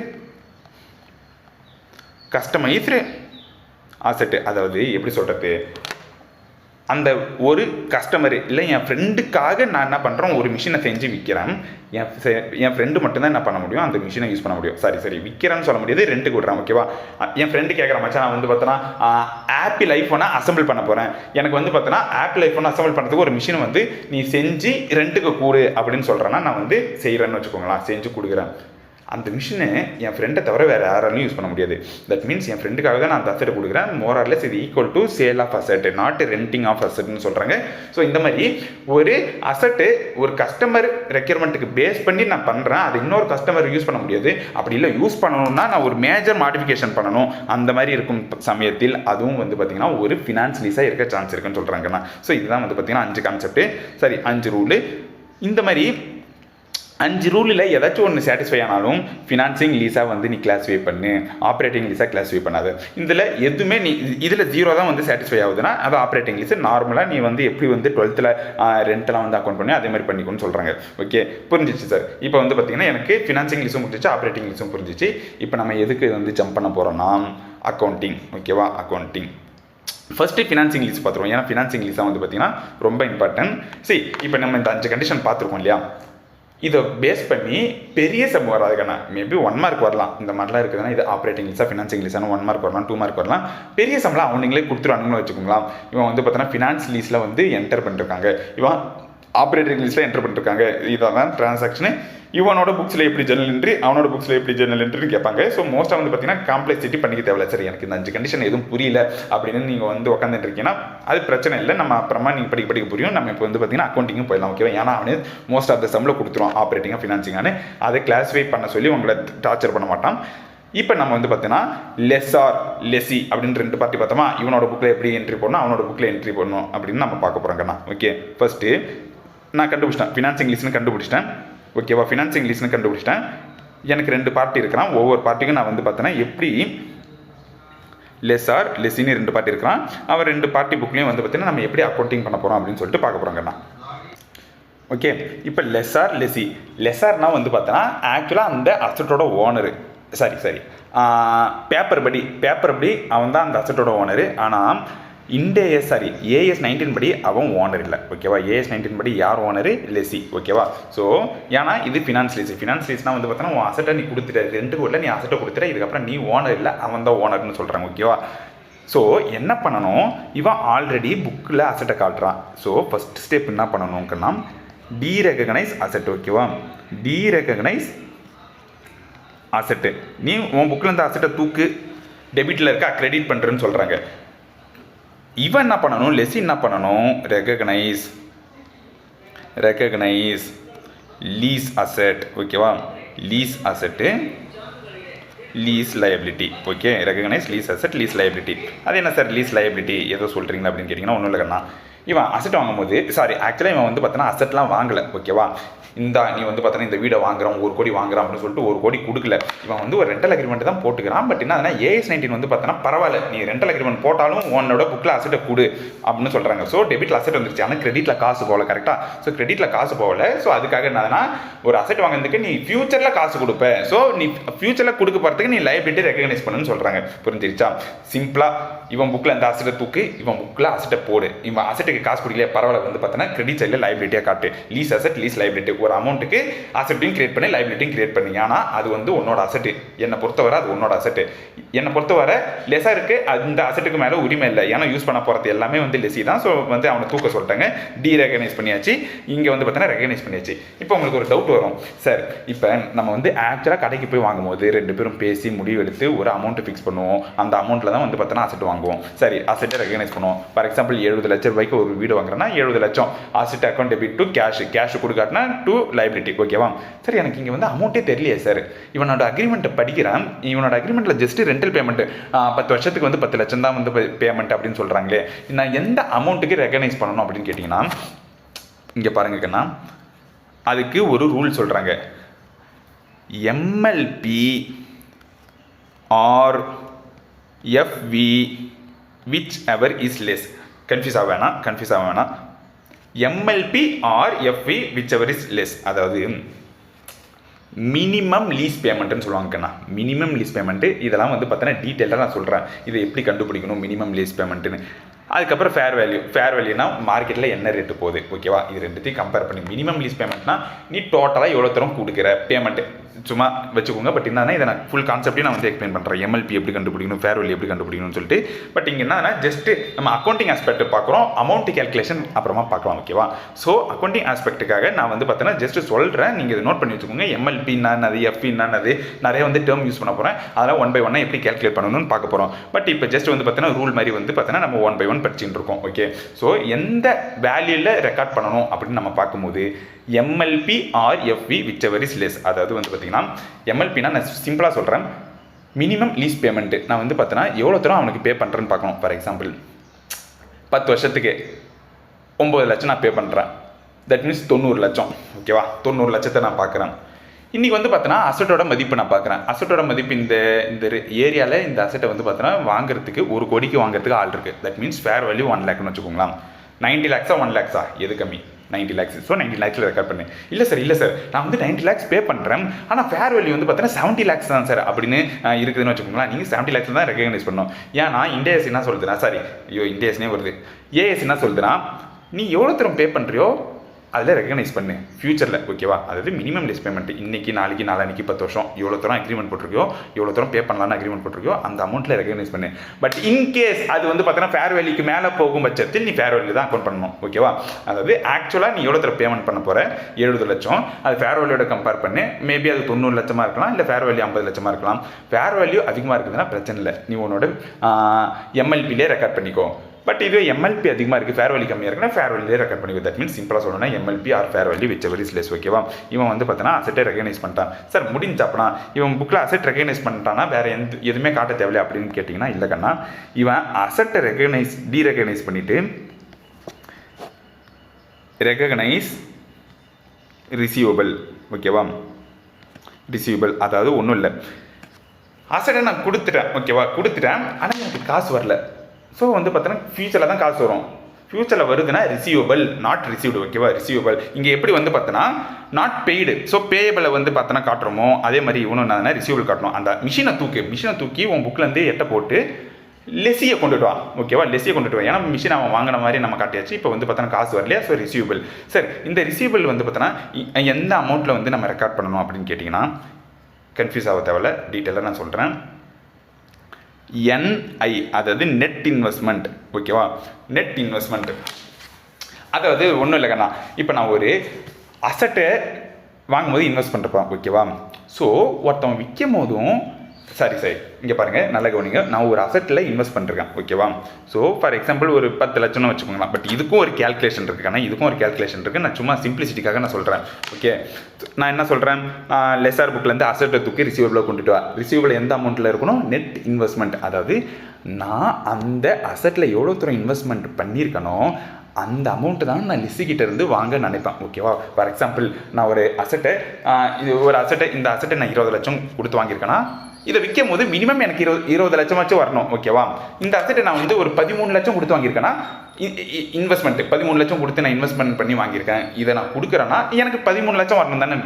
கஸ்டமைஸ்டு அசெட்டு. அதாவது எப்படி சொல்கிறது, அந்த ஒரு கஸ்டமர் இல்லை என் ஃப்ரெண்டுக்காக நான் என்ன பண்ணுறேன், ஒரு மிஷினை செஞ்சு விற்கிறேன். என் ஃப்ரெண்டு மட்டும்தான் என்ன பண்ண முடியும், அந்த மிஷினை யூஸ் பண்ண முடியும். சரி விற்கிறேன்னு சொல்ல முடியாது, ரெண்டுக்கு விட்றேன். ஓகேவா? என் ஃப்ரெண்டு கேட்குற மச்சான் நான் வந்து பார்த்தோன்னா ஆப்பிள் ஐஃபோனை அசம்பிள் பண்ண போகிறேன், எனக்கு வந்து பார்த்தோன்னா ஆப்பிள் ஐஃபோனை அசம்பிள் பண்ணுறதுக்கு ஒரு மிஷினை வந்து நீ செஞ்சு ரெண்டுக்கு கூடு அப்படின்னு சொல்கிறேன்னா நான் வந்து செய்கிறேன்னு வச்சுக்கோங்களேன், செஞ்சு கொடுக்குறேன். அந்த மிஷினை என் ஃப்ரெண்டை தவிர வேறு யாராலையும் யூஸ் பண்ண முடியாது. தட் மீன்ஸ் என் ஃப்ரெண்டுக்காக தான் நான் அந்த அசெட்டை கொடுக்குறேன். மோரார்லெஸ் இது equal to sale of asset, not renting of அசெட்னு சொல்கிறாங்க. ஸோ இந்த மாதிரி ஒரு அசெட்டு ஒரு கஸ்டமர் ரெக்யர்மெண்ட்டுக்கு பேஸ் பண்ணி நான் பண்ணுறேன், அது இன்னொரு கஸ்டமர் யூஸ் பண்ண முடியாது. அப்படி இல்லை யூஸ் பண்ணணும்னா நான் ஒரு மேஜர் மாடிஃபிகேஷன் பண்ணணும். அந்த மாதிரி இருக்கும் சமயத்தில் அதுவும் வந்து பார்த்திங்கன்னா ஒரு ஃபினான்ஸ் லீஸாக இருக்க சான்ஸ் இருக்குன்னு சொல்கிறாங்கண்ணா. ஸோ இதுதான் வந்து பார்த்திங்கன்னா 5 கான்செப்ட்டு, சரி 5 ரூலு. இந்த மாதிரி 5 ரூலில் ஏதாச்சும் ஒன்று சாட்டிஸ்ஃபை ஆனாலும் ஃபினான்சிங் லீஸாக வந்து நீ கிளாஸிஃபை பண்ணு, ஆப்ரேட்டிங் லீஸாக கிளாஸிஃபை பண்ணாது. இதில் எதுவுமே நீ இதில் 0 தான் வந்து சாட்டிஸ்ஃபை ஆகுதுன்னா அது ஆப்ரேட்டிங் லீஸு. நார்மலாக நீ வந்து எப்படி வந்து 12th ரெண்டெல்லாம் வந்து அக்கௌண்ட் பண்ணி அதே மாதிரி பண்ணிக்கணும்னு சொல்கிறாங்க. ஓகே, புரிஞ்சிச்சு சார். இப்போ வந்து பார்த்தீங்கன்னா எனக்கு ஃபினான்சிங் லீஸும் புரிஞ்சிச்சு, ஆப்ரேட்டிங் லீஸும் புரிஞ்சிச்சு. இப்போ நம்ம எதுக்கு வந்து ஜம்ப் பண்ண போகிறோம்னா அக்கௌண்டிங். ஓகேவா, அக்கௌண்டிங். ஃபஸ்ட்டு ஃபினான்சிங் லீஸ் பார்த்துருவோம். ஏன்னா ஃபினான்சிங் லீஸாக வந்து பார்த்தீங்கன்னா ரொம்ப இம்பார்ட்டன்ட். சரி, இப்போ நம்ம இந்த 5 கண்டிஷன் பார்த்துருக்கோம் இல்லையா, இதை பேஸ் பண்ணி பெரிய சம் வராதுக்கான மேபி 1 மார்க் வரலாம். இந்த மாதிரிலாம் இருக்குதுன்னா இது ஆப்ரேட்டிங் லீஸாக ஃபினான்சிங் லீஸான 1 மார்க் வரலாம், 2 மார்க் வரலாம். பெரிய சம்லாம் அவங்களே கொடுத்துருவானுங்கன்னு வச்சுக்கோங்களா. இவன் வந்து பார்த்தோன்னா ஃபினான்ஸ் லீஸில் வந்து என்டர் பண்ணிருக்காங்க, இவன் ஆப்ரேட்டிங் லீஸில் என்டர் பண்ணிருக்காங்க, இதான் டிரான்சாக்ஷனு. இவனோட புக்ஸில் எப்படி ஜெர்னல் என்ட்ரி, அவனோட புக்ஸில் எப்படி ஜெர்னல் என்ட்ரின்னு கேட்பாங்க. ஸோ மோஸ்ட்டாக வந்து பார்த்தீங்கன்னா காம்ப்ளெக்சிட்டி பண்ணிக்க தேவையில்ல. சரி, எனக்கு இந்த 5 கண்டிஷன் எதுவும் புரியல அப்படின்னு நீங்கள் வந்து உட்காந்துட்டு இருக்கீங்கன்னா அது பிரச்சனை இல்லை. நம்ம அப்புறமா நீங்கள் படிக்க புரியும். நம்ம இப்போ வந்து பார்த்தீங்கன்னா அக்கௌண்டிங்கும் போயிடலாம். ஓகேவா, ஏன்னா அவனே மோஸ்ட் ஆஃப் த சம்மில் கொடுத்துருவான் ஆப்ரேட்டிங்காக ஃபினான்சிங்கானு. அதை கிளாஸிஃபை பண்ண சொல்லி உங்களை டார்ச்சர் பண்ண மாட்டான். இப்போ நம்ம வந்து பார்த்தீங்கன்னா லெஸ்ஆர் லெசி அப்படின்னு 2 பார்ட்டி பார்த்தோமா. இவனோட புக்கில் எப்படி என்ட்ரி போடணும், அவனோட புக்கில் என்ட்ரி போடணும் அப்படின்னு நம்ம பார்க்க போகிறோங்கண்ணா. ஓகே, ஃபஸ்ட்டு நான் கண்டுபிடிச்சிட்டேன், ஃபினான்சிங் லீஸ்னு கண்டுபிடிச்சிட்டேன். ஓகேவா, ஃபினான்சிங் லீஸ்னு கண்டுபிடிச்சிட்டேன். எனக்கு 2 பார்ட்டி இருக்கிறான். ஒவ்வொரு பார்ட்டிக்கும் நான் வந்து பார்த்தேன்னா எப்படி லெஸ்ஆர் லெசின்னு 2 பார்ட்டி இருக்கிறான். அவர் 2 பார்ட்டி புக்லேயும் வந்து பார்த்தீங்கன்னா நம்ம எப்படி அக்கௌண்டிங் பண்ண போகிறோம் அப்படின்னு சொல்லிட்டு பார்க்க போகிறோங்கண்ணா. ஓகே, இப்போ லெஸ்ஆர் லெசி. லெஸ்ஆர்னா வந்து பார்த்தோன்னா ஆக்சுவலாக அந்த அசட்டோட ஓனரு, சாரி பேப்பர் படி அவன் தான் அந்த அசட்டோட ஓனரு. ஆனால் AS 19 படி அவன் ஓனர் இல்லை. ஓகேவா, AS 19 படி யார் ஓனரு? லெசி. ஓகேவா, ஸோ ஏன்னா இது ஃபினான்ஸ் லீஸ்னால் வந்து பார்த்தோன்னா உன் அசட்டை நீ கொடுத்துட்ட, 2 கோடில் நீ அசட்டை கொடுத்துட்ட, இதுக்கப்புறம் நீ ஓனர் இல்லை, அவன் தான் ஓனர்னு சொல்கிறாங்க. ஓகேவா, ஸோ என்ன பண்ணணும், இவன் ஆல்ரெடி புக்கில் அசட்டை காட்டுறான். ஸோ ஃபஸ்ட் ஸ்டெப் என்ன பண்ணணும்னா டீரெகனைஸ் அசட். ஓகேவா, டீரெகனைஸ் அசட்டு. நீ உன் புக்கில் இந்த அசட்டை தூக்கு, டெபிட்டில் இருக்கா கிரெடிட் பண்ணுறேன்னு சொல்கிறாங்க. இவன் என்ன பண்ணணும், லெசி என்ன பண்ணணும், ரெகனைஸ் லீஸ் அசெட். ஓகேவா, lease asset lease liability. Okay, recognise lease asset lease liability. அது என்ன சார் லீஸ் லைபிலிட்டி ஏதோ சொல்கிறீங்களா அப்படின்னு கேட்டிங்கன்னா ஒன்றும் இல்லைங்கண்ணா. இவன் அசெட் வாங்கும்போது ஆக்சுவலாக இவன் வந்து பார்த்தோன்னா அசெட்லாம் வாங்கலை. ஓகேவா, நீ வந்து பார்த்தோன்னா இந்த வீடை வாங்குறான் 1 கோடி வாங்குறான் அப்படின்னு சொல்லிட்டு 1 கோடி கொடுக்கல. இவன் வந்து ஒரு ரெண்டல் அக்ரிமெண்ட் தான் போட்டுக்கிறான். பட் என்ன AS 19 வந்து பார்த்தோன்னா பரவாயில்ல, நீ ரெண்டல் அக்ரிமெண்ட் போட்டாலும் உன்னோட புக்கில் அசெட்டை கொடு அப்படின்னு சொல்கிறாங்க. ஸோ டெபிட்டில் அசெட் வந்துருச்சு, ஆனால் கிரெடிட்டில் காசு போகல. கரெக்டாக, ஸோ கிரெடிட்டில் காசு போகல. ஸோ அதுக்காக என்னதுன்னா ஒரு அசெட் வாங்குறதுக்கு நீ ஃபியூச்சரில் காசு கொடுப்ப. ஸோ நீ ஃபியூச்சரில் கொடுக்க போகிறதுக்கு நீ லைபிலிட்டி ரெகனைஸ் பண்ணுன்னு சொல்கிறாங்க. புரிஞ்சிருச்சா? சிம்பிளாக இவன் புக்கில் அந்த அசெட்டை தூக்கு, இவன் புக்கில் அசெட்டை போடு. இவன் அசெட்டுக்கு காசு கொடுக்கல, பரவாயில்ல, வந்து பார்த்தோன்னா கிரெடிட் சைடில் லைபிலிட்டியாக காட்டு. லீஸ் அசெட் லீஸ் லைபிலிட்டி, ஒரு அமௌண்ட்டுக்கு அசெட்டையும் கிரியேட் பண்ணி லைபிலிட்டியும் கிரியேட் பண்ணி. ஆனால் அது வந்து உன்னோட அசெட்டு, என்னை பொறுத்தவரை அது உன்னோட அசெட்டு. என்னை பொறுத்தவரை லெஸருக்கு அந்த அசெட்டுக்கு மேலே உரிமை இல்லை, ஏன்னா யூஸ் பண்ண போகிறது எல்லாமே வந்து லெசி தான். ஸோ வந்து அவனை தூக்க சொல்லிட்டாங்க, டீரெகனைஸ் பண்ணியாச்சு. இங்கே வந்து பார்த்தோன்னா ரெகனைஸ் பண்ணியாச்சு. இப்போ உங்களுக்கு ஒரு டவுட் வரும், சார் இப்போ நம்ம வந்து ஆக்சுவலாக கடைக்கு போய் வாங்கும்போது 2 பேரும் பேசி முடிவு எடுத்து ஒரு அமௌண்ட்டு ஃபிக்ஸ் பண்ணுவோம். அந்த அமௌண்ட்டில் தான் வந்து பார்த்தோன்னா அசெட் வாங்குவோம். சரி, அசெட்டை ரெகனைஸ் பண்ணுவோம். ஃபார் எக்ஸாம்பிள் 70 லட்சம் ரூபாய்க்கு ஒரு வீடு வாங்குறேன்னா 70 லட்சம் asset account debit to cash கொடுக்காட்டினா டு லைபிலிட்டி. ஓகேவா, சரி, எனக்கு இங்கே வந்து அமௌண்ட்டே தெரியலையே சார். இவனோட அக்ரிமெண்ட்டை படிக்கிறேன், இவனோட அக்ரிமெண்ட்டில் ஜஸ்ட் ரெண்டல் பேமெண்ட் 10 வருஷத்துக்கு வந்து 10 லட்சம் தான் வந்து பேமெண்ட் அப்படின்னு சொல்கிறாங்களே. நான் எந்த அமௌண்ட்டுக்கு ரெகனைஸ் பண்ணணும் அப்படின்னு கேட்டிங்கன்னா இங்கே பாருங்கண்ணா, அதுக்கு ஒரு ரூல் சொல்கிறாங்க. MLP or FV whichever is less. Confuse ஆக வேணாம். MLP or FV whichever is less, அதாவது மினிமம் லீஸ் பேமெண்ட்டுன்னு சொல்லுவாங்கண்ணா. மினிமம் லீஸ் பேமெண்ட்டு இதெல்லாம் வந்து பார்த்தீங்கன்னா டீட்டெயிலாக நான் சொல்கிறேன். இதை எப்படி கண்டுபிடிக்கணும் மினிமம் லீஸ் பேமெண்ட்டுன்னு. அதுக்கப்புறம் ஃபேர் வேல்யூனா மார்க்கெட்டில் என்ன ரேட்டு போகுது. ஓகேவா, இது ரெண்டுத்தையும் கம்பேர் பண்ணி மினிமம் லீஸ் பேமெண்ட்னா நீ டோட்டலாக எவ்வளோ தூரம் கொடுக்குற பேமெண்ட்டு சும்மா வச்சுக்கோங்க. பட் என்னன்னா இதை நான் ஃபுல் கான்செப்டையும் நான் வந்து எக்ஸ்பிளைன் பண்ணுறேன். எம்எல்பி எப்படி கண்டுபிடிக்கணும், ஃபேர் வேல்யூ எப்படி கண்டுபிடிக்கணும்னு சொல்லிட்டு. பட் இங்கே என்னன்னா ஜஸ்ட் நம்ம அக்கௌண்டிங் ஆஸ்பெக்ட் பார்க்குறோம், அமௌண்ட் கேல்குலேஷன் அப்புறமா பார்க்கலாம். ஓகேவா, ஸோ அக்கௌண்டிங் ஆஸ்பெக்ட்டுக்காக நான் வந்து பார்த்தீங்கன்னா ஜஸ்ட் சொல்கிறேன், நீங்கள் இதை நோட் பண்ணி வச்சுக்கோங்க. எம்எல்பி என்னது, எஃப்இ என்னது, நிறைய வந்து டேர்ம் யூஸ் பண்ண போகிறேன். அதெல்லாம் 1 by 1 எப்படி கேல்குலேட் பண்ணணும்னு பார்க்க போகிறோம். பட் இப்போ ஜஸ்ட் வந்து பார்த்தீங்கன்னா ரூல் மாதிரி வந்து பார்த்தீங்கன்னா நம்ம 1 by 1 படிச்சுட்டு இருக்கோம். ஓகே, ஸோ எந்த வேல்யூவில் ரெக்கார்ட் பண்ணணும் அப்படின்னு நம்ம பார்க்கும்போது MLP or FV whichever is less. அதாவது வந்து பார்த்தீங்கன்னா எம்எல்பினா நான் சிம்பிளாக சொல்கிறேன், மினிமம் லீஸ் பேமெண்ட்டு நான் வந்து பார்த்தீங்கன்னா எவ்வளோ தூரம் அவனுக்கு பே பண்ணுறேன்னு பார்க்கணும். ஃபார் எக்ஸாம்பிள் 10 வருஷத்துக்கு 9 லட்சம் நான் பே பண்ணுறேன். தட் மீன்ஸ் 90 லட்சம். ஓகேவா, 90 லட்சத்தை நான் பார்க்குறேன். இன்றைக்கி வந்து பார்த்தோன்னா அசட்டோட மதிப்பு நான் பார்க்குறேன். அசட்டோட மதிப்பு இந்த ஏரியாவில் இந்த அசட்டை வந்து பார்த்தோன்னா வாங்குறதுக்கு 1 கோடிக்கு வாங்குறதுக்கு ஆள் இருக்குது. தட் மீன்ஸ் ஃபேர் வேல்யூ 1 லேக்னு வச்சுக்கோங்களேன். 90 லேக்ஸா 1 லேக்ஸா எது கம்மி? 90 லேக்ஸ். ஸோ 90 லேக்ஸில் ரெக்கார்ட் பண்ணேன். இல்லை சார் நான் வந்து 90 லேக்ஸ் பே பண்ணுறேன், ஆனால் ஃபேர் வேல்யூ வந்து பார்த்தீங்கன்னா 70 லேக்ஸ் தான் சார் அப்படின்னு இருக்குதுன்னு வச்சுக்கோங்களேன். நீங்கள் 70 லேக்ஸ் தான் ரெகக்னைஸ் பண்ணணும். ஏன்னா இண்டேஎஸ் என்ன சொல்லுதுன்னா, சாரி இண்டேஎஸ்னே வருது, ஏஎஸ் என்ன சொல்லுதுன்னா, நீ எவ்வளோ தூரம் பே பண்ணுறியோ அதில் ரெகனைஸ் பண்ணு ஃபியூச்சரில். ஓகேவா, அதாவது மினிமம் லெஸ் பேமெண்ட் இன்றைக்கி நாளைக்கு 10 வருஷம் எவ்வளோ தூரம் அக்ரிமெண்ட் போட்டிருக்கியோ, எவ்வளோ தூரம் பே பண்ணலான்னு அக்ரிமெண்ட் போட்டிருக்கியோ அந்த அமௌண்ட்டில் ரெகனைஸ் பண்ணு. பட் இன்கேஸ் அது வந்து பார்த்தீங்கன்னா ஃபேர் வேல்யூக்கு மேலே போகும் பட்சத்தில் நீ ஃபேர் வேல்யூ தான் அக்கௌண்ட் பண்ணணும். ஓகேவா, அதாவது ஆக்சுவலாக நீ எவ்வளோ தூரம் பேமெண்ட் பண்ண போகிற 70 லட்சம், அது ஃபேர் வேல்யூட கம்பேர் பண்ணு. மேபி அது 90 லட்சமாக இருக்கலாம், இல்லை ஃபேர் வேல்யூ 50 லட்சமாக இருக்கலாம். ஃபேர் வேல்யூ அதிகமாக இருக்குதுன்னா பிரச்சனை இல்லை, நீ உன்னோட எம்எல்பிலே ரெக்கார்ட் பண்ணிக்கோ. பட் இது எம்எல்பி அதிகமாக இருக்குது, ஃபேர் வேல்யூ கம்மியாக இருக்குன்னா ஃபேர் வேல்யூலே ரெக்கார்ட் பண்ணிக்கோ. தட் மீன்ஸ் சிம்பிளாக சொல்லணும்னா MLP or fair value whichever is less. ஓகேவா, இவன் வந்து பார்த்தீங்கன்னா அசட்டை ரெகனைஸ் பண்ணிட்டான் சார், முடிஞ்சாப்பனா இவன் புக்கில் அசட் ரெகனைஸ் பண்ணிட்டானா வேறு எதுவுமே காட்ட தேவையில்லை அப்படின்னு கேட்டிங்கன்னா இல்லை கண்ணா, இவன் அசட்டை டீரெகனைஸ் பண்ணிவிட்டு ரெகனைஸ் ரிசீவபிள். ஓகேவா, ரிசீவபிள் அதாவது ஒன்றும் இல்லை, அசட்டை நான் கொடுத்துட்டேன். ஓகேவா, கொடுத்துட்டேன், ஆனால் எனக்கு காசு வரல. ஸோ வந்து பார்த்தோன்னா ஃபியூச்சரில் தான் காசு வரும். ஃபியூச்சரில் வருதுன்னா ரிசீவபிள் நாட் ரிசீவ்டு. ஓகேவா, ரிசீவபிள் இங்கே எப்படி வந்து பார்த்தோன்னா நாட் பெய்டு. ஸோ பேயபிளை வந்து பார்த்தோன்னா காட்டுறோமோ அதே மாதிரி இவனும் என்னன்னா ரிசீவபிள் காட்டணும். அந்த மிஷினை தூக்கி உன் புக்கிலேருந்து எட்ட போட்டு லெஸ்ஸியை கொண்டுட்டு வா. ஓகேவா, லெஸ்ஸியை கொண்டுட்டு வா. ஏன்னா மிஷின் அவன் வாங்கின மாதிரி நம்ம காட்டியாச்சு. இப்போ வந்து பார்த்தோன்னா காசு வரலையா, ஸோ ரிசீவபிள். சார் இந்த ரிசீவபிள் வந்து பார்த்தோன்னா எந்த அமௌண்ட்டில் வந்து நம்ம ரெக்கார்ட் பண்ணணும் அப்படின்னு கேட்டிங்கன்னா கன்ஃபியூஸ் ஆக தேவையில்ல, டீட்டெயிலாக நான் சொல்கிறேன். NI அதாவது நெட் இன்வெஸ்ட்மெண்ட். ஓகேவா, நெட் இன்வெஸ்ட்மெண்ட் அதாவது ஒன்றும் இல்லை கண்ணா, இப்போ நான் ஒரு அசட்டை வாங்கும்போது இன்வெஸ்ட் பண்ணுறப்பேன். ஓகேவா, ஸோ ஒருத்தவன் விற்கும் போதும் சரி இங்கே பாருங்கள், நல்ல கவனிங்க, நான் ஒரு அசட்டில் இன்வெஸ்ட் பண்ணிருக்கேன். ஓகேவா, ஸோ ஃபார் எக்ஸாம்பிள் ஒரு 10 லட்சம்னு வச்சுக்கோங்களேன். பட் இதுக்கும் ஒரு கேல்குலேஷன் இருக்குது, ஆனால் இதுக்கும் ஒரு கேல்குலேஷன் இருக்குது. நான் சும்மா சிம்பிளிசிட்டிக்காக நான் சொல்கிறேன். ஓகே, நான் என்ன சொல்கிறேன், லெஸ்ஆர் புக்லேருந்து அசட்டை தூக்கி ரிசீவபிளை கொண்டுட்டு வா. ரிசீவபிள் எந்த அமௌண்ட்டில் இருக்கணும்? Net investment. அதாவது நான் அந்த அசட்டில் எவ்வளோ தூரம் இன்வெஸ்ட்மெண்ட் பண்ணியிருக்கனோ அந்த அமௌண்ட்டு தான் நான் லிஸ்ஸுக்கிட்ட இருந்து வாங்க நினைப்பேன். ஓகேவா, ஃபார் எக்ஸாம்பிள் நான் ஒரு அசட்டை இந்த அசட்டை நான் 20 லட்சம் கொடுத்து வாங்கியிருக்கேன்னா இதை விற்கும் போது மினிமம் எனக்கு 20 லட்சமாச்சும் வரணும். ஓகேவா, இந்த அசட்டை நான் வந்து ஒரு 13 லட்சம் கொடுத்து வாங்கியிருக்கேன்னா இன்வெஸ்ட்மெண்ட் 13 லட்சம் கொடுத்து நான் இன்வெஸ்ட்மெண்ட் பண்ணி வாங்கியிருக்கேன். இதை நான் கொடுக்குறேன்னா எனக்கு 13 லட்சம் வரணும் தானே,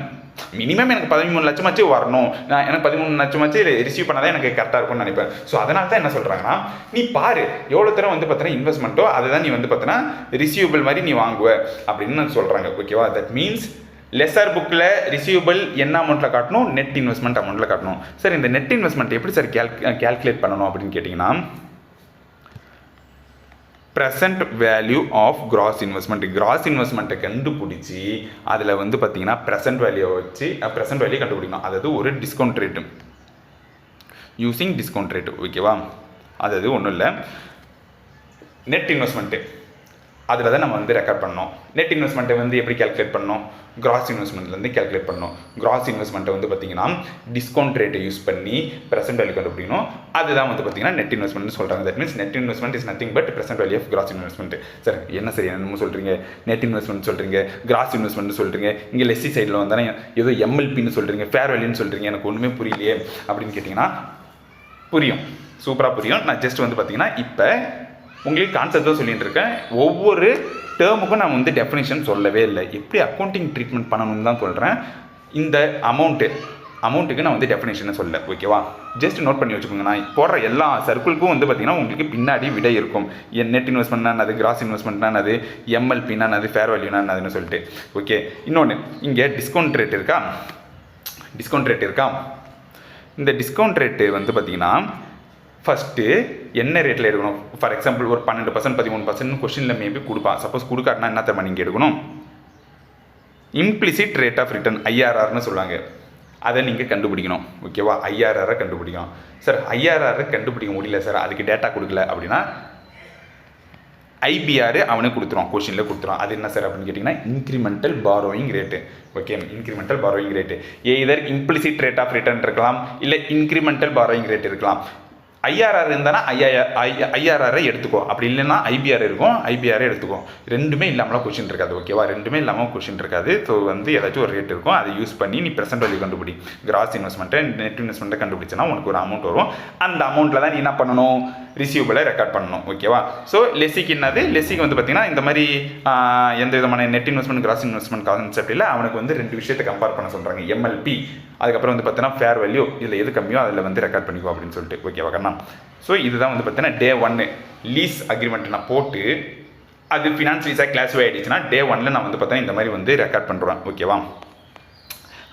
மினிமம் எனக்கு 13 லட்சமாச்சும் வரணும். நான் எனக்கு 13 லட்சமாச்சும் ரிசீவ் பண்ணாதான் எனக்கு கரெக்டாக இருக்கும்னு நினைப்பேன். ஸோ அதனால தான் என்ன சொல்கிறாங்கன்னா, நீ பாரு எவ்வளோ தூரம் வந்து பார்த்தீங்கன்னா இன்வெஸ்ட்மெண்ட்டோ அதை தான் நீ வந்து பார்த்தீங்கன்னா ரிசீவபிள் மாதிரி நீ வாங்குவ அப்படின்னு சொல்கிறாங்க. ஓகேவா, தட் மீன்ஸ் லெஸ்ஸர் புக்கில் ரிசீவபிள் என்ன அமௌண்ட்டில் காட்டணும்? நெட் இன்வெஸ்ட்மெண்ட் அமௌண்ட்டில் காட்டணும். சார் இந்த நெட் இன்வெஸ்ட்மெண்ட் எப்படி சார் கேல்குலேட் பண்ணணும் அப்படின்னு கேட்டிங்கன்னா, ப்ரெசன்ட் வேல்யூ ஆஃப் கிராஸ் இன்வெஸ்ட்மெண்ட்டை கண்டுபிடிச்சி அதில் வந்து பார்த்தீங்கன்னா ப்ரெசன்ட் வேல்யூவை வச்சு ப்ரெசன்ட் வேல்யூ கண்டுபிடிக்கணும். அதாவது ஒரு discount rate using discount rate. ஓகேவா, அதாவது ஒன்றும் இல்லை, நெட் இன்வெஸ்ட்மெண்ட்டு அதில் தான் நம்ம வந்து ரெக்கார்ட் பண்ணோம். நெட் இன்வெஸ்ட்மெண்ட்டை வந்து எப்படி கேல்குலேட் பண்ணோம்? கிராஸ் இன்வெஸ்ட்மெண்ட்லேருந்து கேல்குலேட் பண்ணோம். கிராஸ் இன்வெஸ்ட்மெண்ட்டை வந்து பார்த்தீங்கன்னா டிஸ்கவுண்ட் ரேட்டை யூஸ் பண்ணி ப்ரெசென்ட் வேல்யூ கண்டுபிடிக்கணும். அதுதான் வந்து பார்த்தீங்கன்னா நெட் இன்வெஸ்ட்மெண்ட்னு சொல்கிறாங்க. That means net investment is nothing but present value of gross investment. Sir என்ன சரி என்னமோ சொல்கிறீங்க, நெட் இன்வெஸ்ட்மெண்ட் சொல்கிறீங்க, கிராஸ் இன்வெஸ்ட்மெண்ட் சொல்கிறீங்க, இங்கே லெஸ்ஸி சைடில் வந்தானே ஏதோ எம்எல்பின்னு சொல்கிறீங்க, ஃபேர் வேல்யூன்னு சொல்கிறீங்க, எனக்கு ஒன்றுமே புரியலையே அப்படின்னு கேட்டிங்கன்னா புரியும், சூப்பராக புரியும். நான் ஜஸ்ட் வந்து பார்த்தீங்கன்னா இப்போ உங்களுக்கு கான்செப்ட் தான் சொல்லிட்டு இருக்கேன். ஒவ்வொரு டேர்முக்கும் நான் வந்து டெஃபினிஷன் சொல்லவே இல்லை, எப்படி அக்கௌண்டிங் ட்ரீட்மெண்ட் பண்ணணும்னு தான் சொல்கிறேன். இந்த அமௌண்ட்டுக்கு நான் வந்து டெஃபினேஷனை சொல்ல. ஓகேவா, ஜஸ்ட் நோட் பண்ணி வச்சுக்கோங்க. நான் போடுற எல்லா சர்க்கிள்க்கும் வந்து பார்த்தீங்கன்னா உங்களுக்கு பின்னாடி விடை இருக்கும். நெட் இன்வெஸ்ட்மெண்ட்னா அது, கிராஸ் இன்வெஸ்ட்மெண்ட்னா அது, எம்எல்பின்னா அது, ஃபேர் வேல்யூனா அதுன்னு சொல்லிட்டு. ஓகே, இன்னொன்று இங்கே டிஸ்கவுண்ட் ரேட் இருக்கா? இந்த டிஸ்கவுண்ட் ரேட்டு வந்து பார்த்தீங்கன்னா ஃபஸ்ட்டு என்ன ரேட்டில் எடுக்கணும்? ஃபார் எக்ஸாம்பிள் ஒரு 12% 13% கொஸ்டினில் மேபி கொடுப்பான். சப்போஸ் கொடுக்காட்டினா என்ன தரமா நீங்கள் எடுக்கணும்? இம்ப்ளிசிட் ரேட் ஆஃப் ரிட்டர்ன் ஐஆர்ஆர்னு சொல்லுவாங்க, அதை நீங்கள் கண்டுபிடிக்கணும். ஓகேவா, ஐஆர்ஆரை கண்டுபிடிக்கணும். சார் ஐஆர்ஆரை கண்டுபிடிக்க முடியல சார், அதுக்கு டேட்டா கொடுக்கல அப்படின்னா ஐபிஆர் அவனுக்கு கொடுத்துருவான், கொஸ்டினில் கொடுத்துருவான். அது என்ன சார் அப்படின்னு கேட்டிங்கன்னா incremental borrowing rate. Okay, incremental borrowing rate either implicit rate of return இருக்கலாம், இல்லை இன்க்ரிமெண்டல் பாரோயிங் ரேட் இருக்கலாம். ஐஆர்ஆர் இருந்தானா ஐஆர்ஆரை எடுத்துக்கோ, அப்படி இல்லைன்னா ஐபிஆர் இருக்கும், ஐபிஆரை எடுத்துக்கோ. ரெண்டுமே இல்லாமலாம் கொஷின் இருக்காது. ஓகேவா, ரெண்டுமே இல்லாமல் கொஷின் இருக்காது. ஸோ வந்து ஏதாச்சும் ஒரு ரேட் இருக்கும், அதை யூஸ் பண்ணி நீ ப்ரெசென்ட் வேல்யூ கண்டுபிடி. கிராஸ் இன்வெஸ்ட்மெண்ட்டை நெட் இன்வெஸ்ட்மெண்ட்டை கண்டுபிடிச்சனா உனக்கு ஒரு அமௌண்ட் வரும். அந்த அமௌண்ட்டில் தான் நீ என்ன பண்ணணும், ரிசீவபிளை ரெக்கார்ட் பண்ணணும். ஓகேவா, ஸோ லெஸிக்கு என்னது, லெஸிக்கு வந்து பார்த்தீங்கன்னா இந்த மாதிரி எந்த விதமான net investment cross investment concept இல்லை. அவனுக்கு வந்து ரெண்டு விஷயத்தை கம்பேர் பண்ண சொல்கிறாங்க, எம்எல்பி, அதுக்கப்புறம் வந்து பார்த்தீங்கன்னா ஃபேர் வேல்யூ. இதில் எது கம்மியோ அதில் வந்து ரெக்கார்ட் பண்ணிக்கோ அப்படின்னு சொல்லிட்டு. ஓகேவா கண்ணா, ஸோ இதுதான் வந்து பார்த்தீங்கன்னா டே 1 லீஸ் அக்ரிமெண்ட் நான் போட்டு அது ஃபினான்ஸ் லீஸாக கிளாஸிஃபை ஆகிடுச்சுன்னா டே 1 நான் வந்து பார்த்தீங்கன்னா இந்த மாதிரி வந்து ரெக்கார்ட் பண்ணுறேன். ஓகேவா,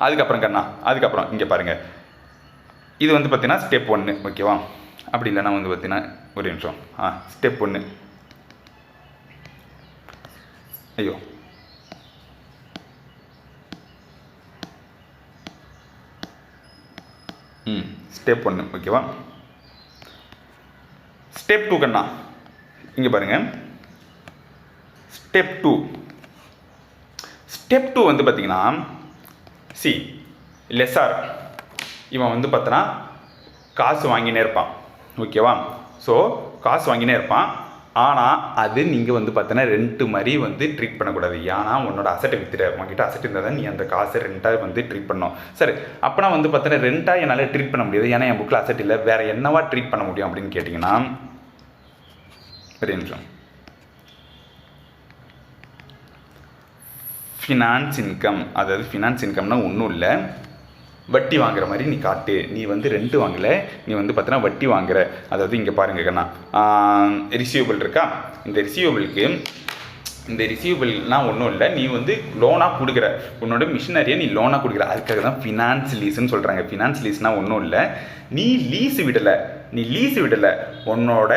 அதுக்கப்புறம் கண்ணா, அதுக்கப்புறம் இங்கே பாருங்கள், இது வந்து பார்த்தீங்கன்னா ஸ்டெப் 1. ஓகேவா, அப்படி இல்லைனா வந்து பார்த்தீங்கன்னா ஒரு நிமிஷம், ஸ்டெப் 1, ஐயோ ஸ்டெப் 1. ஓகேவா, ஸ்டெப் 2 கண்ணா, இங்கே பாருங்கள், ஸ்டெப் 2. ஸ்டெப் 2 வந்து பார்த்தீங்கன்னா சி லெஸார் இவன் வந்து பார்த்தோன்னா காசு வாங்கினே இருப்பான். ஓகேவா, ஸோ காசு வாங்கினே இருப்பான். ஆனால் அது நீங்கள் வந்து பார்த்தோன்னா ரெண்ட்டு மாதிரி வந்து ட்ரீட் பண்ணக்கூடாது. ஏன்னா உன்னோட அசட்டை வித்துற, உங்ககிட்ட அசட் இருந்தால் தான் நீ அந்த காசை ரெண்ட்டாக வந்து ட்ரீட் பண்ணணும். சரி, அப்போ நான் வந்து பார்த்தோன்னா ரெண்ட்டாக என்னால் ட்ரீட் பண்ண முடியாது, ஏன்னா என் புக்கில் அசட் இல்லை, வேறு என்னவா ட்ரீட் பண்ண முடியும் அப்படின்னு கேட்டிங்கன்னா, ஒரு நிமிஷம், ஃபினான்ஸ் இன்கம். அதாவது ஃபினான்ஸ் இன்கம்னா ஒன்றும் இல்லை, வட்டி வாங்குற மாதிரி நீ காட்டு. நீ வந்து ரெண்ட் வாங்கலை, நீ வந்து பார்த்தீங்கன்னா வட்டி வாங்குற. அதாவது இங்கே பாருங்க கண்ணா, ரிசீவபிள் இருக்கா, இந்த ரிசீவபிள்னால் ஒன்றும் இல்லை, நீ வந்து லோனாக கொடுக்குற, உன்னோட மிஷினரியை நீ லோனாக கொடுக்குற. அதுக்காக தான் ஃபினான்ஸ் லீஸ்ன்னு சொல்கிறாங்க. ஃபினான்ஸ் லீஸ்னால் ஒன்றும் இல்லை, நீ லீஸு விடலை, உன்னோட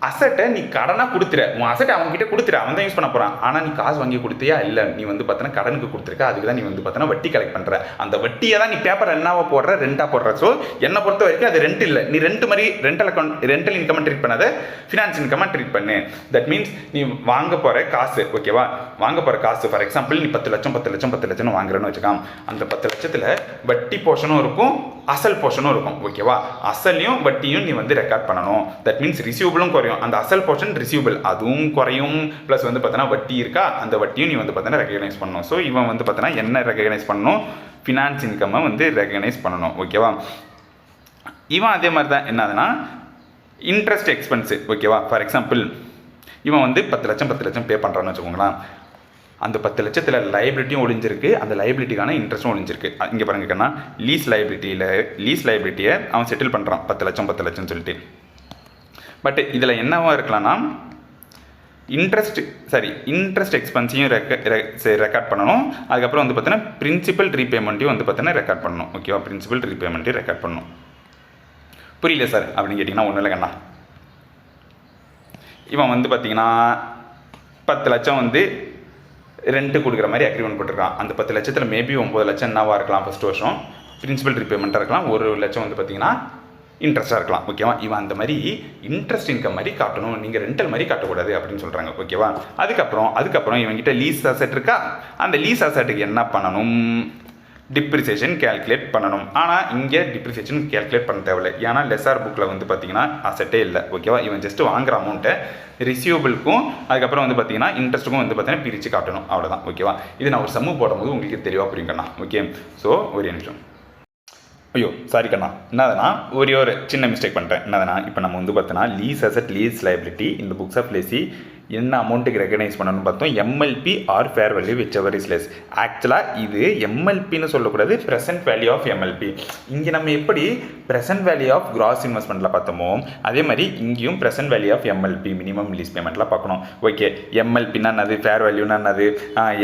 அசட்டை நீ கடனாக கொடுத்துற, உன் அசட்டை அவங்ககிட்ட கொடுத்துற, அவன் தான் யூஸ் பண்ண போகிறான். ஆனால் நீ காசு வாங்கி கொடுத்தியா, இல்லை நீ வந்து பார்த்தீங்கன்னா கடனுக்கு கொடுத்துருக்க, அதுக்கு தான் நீ வந்து பார்த்தீங்கன்னா வட்டி கலெக்ட் பண்ணுற. அந்த வட்டியை தான் நீ பேப்பர் என்னவா போடுற, ரெண்டாக போடுற. ஸோ என்னை பொறுத்த வரைக்கும் அது ரெண்ட் இல்லை, நீ ரெண்ட் மாதிரி ரெண்டல் இன்கம் ட்ரீட் பண்ணாத, ஃபினான்ஸ் இன்கமாக ட்ரீட் பண்ணு. தட் மீன்ஸ் நீ வாங்க போகிற காசு, ஓகேவா, வாங்க போகிற காசு ஃபார் எக்ஸாம்பிள் நீ 10 லட்சம் வாங்குறேன்னு வச்சுக்காம். அந்த 10 லட்சத்தில் வட்டி போர்ஷனும் இருக்கும், அசல் போர்ஷனும் இருக்கும். ஓகேவா, அசலையும் வட்டியும் நீ வந்து ரெக்கார்ட் பண்ணணும். தட் மீன்ஸ் ரிசீவபிளும் குறையும், அந்த அசல் போர்ஷன் ரிசீவபிள் அதுவும் குறையும், ப்ளஸ் வந்து பார்த்தீங்கன்னா வட்டி இருக்கா, அந்த வட்டியும் நீ வந்து பார்த்தீங்கன்னா ரெகனைஸ் பண்ணணும். ஸோ இவன் வந்து பார்த்தீங்கன்னா என்ன ரெகனைஸ் பண்ணணும், ஃபினான்ஸ் இன்கம்மை வந்து ரெகனைஸ் பண்ணணும். ஓகேவா, இவன் அதே மாதிரி தான் என்னதுன்னா இன்ட்ரெஸ்ட் எக்ஸ்பென்ஸு. ஓகேவா, ஃபார் எக்ஸாம்பிள் இவன் வந்து 10 லட்சம் பே பண்ணுறான்னு வச்சுக்கோங்களேன். அந்த 10 லட்சத்தில் லைபிலிட்டியும் ஒழிஞ்சிருக்கு, அந்த லைபிலிட்டிக்கான இன்ட்ரெஸ்ட்டும் ஒழிஞ்சிருக்கு. இங்கே பாருங்கன்னா லீஸ் லைபிலிட்டியை அவன் செட்டில் பண்ணுறான் 10 லட்சம் சொல்லிட்டு. பட் இதில் என்னவா இருக்கலாம்னா இன்ட்ரெஸ்ட் எக்ஸ்பென்ஸையும் ரெக்கார்ட் பண்ணணும். அதுக்கப்புறம் வந்து பார்த்தீங்கன்னா பிரின்சிபல் ரீபேமெண்ட்டையும் வந்து பார்த்தீங்கன்னா ரெக்கார்ட் பண்ணணும். ஓகேவா, பிரின்சிபல் ரீபேமெண்ட்டையும் ரெக்கார்ட் பண்ணணும். புரியல சார் அப்படின்னு கேட்டிங்கன்னா ஒன்றும் இல்லை கண்ணா, இவன் வந்து பார்த்தீங்கன்னா 10 லட்சம் வந்து ரெண்ட்டு கொடுக்குற மாதிரி அக்ரிமெண்ட் போட்டிருக்கான். அந்த 10 லட்சத்தில் மேபி 9 லட்சம் என்னவா இருக்கலாம், ஃபஸ்ட் வருஷம் பிரின்சிபல் ரீபேமெண்ட்டாக இருக்கலாம், 1 லட்சம் வந்து பார்த்தீங்கன்னா இன்ட்ரெஸ்ட்டாக இருக்கலாம். ஓகேவா, இவன் அந்த மாதிரி இன்ட்ரெஸ்ட் இன்கம் மாதிரி காட்டணும், நீங்கள் ரெண்டல் மாதிரி காட்டக்கூடாது அப்படின்னு சொல்கிறாங்க. ஓகேவா, அதுக்கப்புறம் இவங்ககிட்ட லீஸ் அசெட் இருக்கா, அந்த லீஸ் அசெட்டுக்கு என்ன பண்ணணும், டிப்ரிசியேஷன் கேல்குலேட் பண்ணணும். ஆனால் இங்கே டிப்ரிசியேஷன் கேல்குலேட் பண்ண தேவையில்லை, ஏன்னா லெஸார் புக்கில் வந்து பார்த்தீங்கன்னா அசெட்டே இல்லை. ஓகேவா, இவன் ஜஸ்ட் வாங்குற அமௌண்ட்டை ரிசீவபிளுக்கும் அதுக்கப்புறம் வந்து பார்த்தீங்கன்னா இன்ட்ரெஸ்ட்டுக்கும் வந்து பார்த்தீங்கன்னா பிரித்து காட்டணும், அவ்வளோதான். ஓகேவா, இது நான் ஒரு சம்மு போடும்போது உங்களுக்கு தெளிவாக புரியுங்கண்ணா. ஓகே, ஸோ ஒரு நிமிஷம், ஐயோ சாரி கண்ணா, என்னதுன்னா ஒரு சின்ன மிஸ்டேக் பண்ணிட்டேன். என்னதுன்னா இப்போ நம்ம வந்து பார்த்தோன்னா லீஸ் அசெட் லீஸ் லைபிலிட்டி இந்த புக்ஸ் ஆஃப் லெஸி என்ன அமௌண்ட்டுக்கு ரெகனைஸ் பண்ணணும்னு பார்த்தோம், MLP or fair value whichever is less. ஆக்சுவலாக இது எம்எல்பின்னு சொல்லக்கூடாது, ப்ரெசென்ட் வேல்யூ ஆஃப் எம்எல்பி. இங்கே நம்ம எப்படி ப்ரெசென்ட் வேல்யூ ஆஃப் கிராஸ் இன்வெஸ்ட்மெண்ட்டில் பார்த்தோமோ அதே மாதிரி இங்கேயும் present value of MLP minimum lease பேமெண்ட்டில் பார்க்கணும். ஓகே, எம்எல்பின்னா என்னது, ஃபேர் வேல்யூனா என்னது,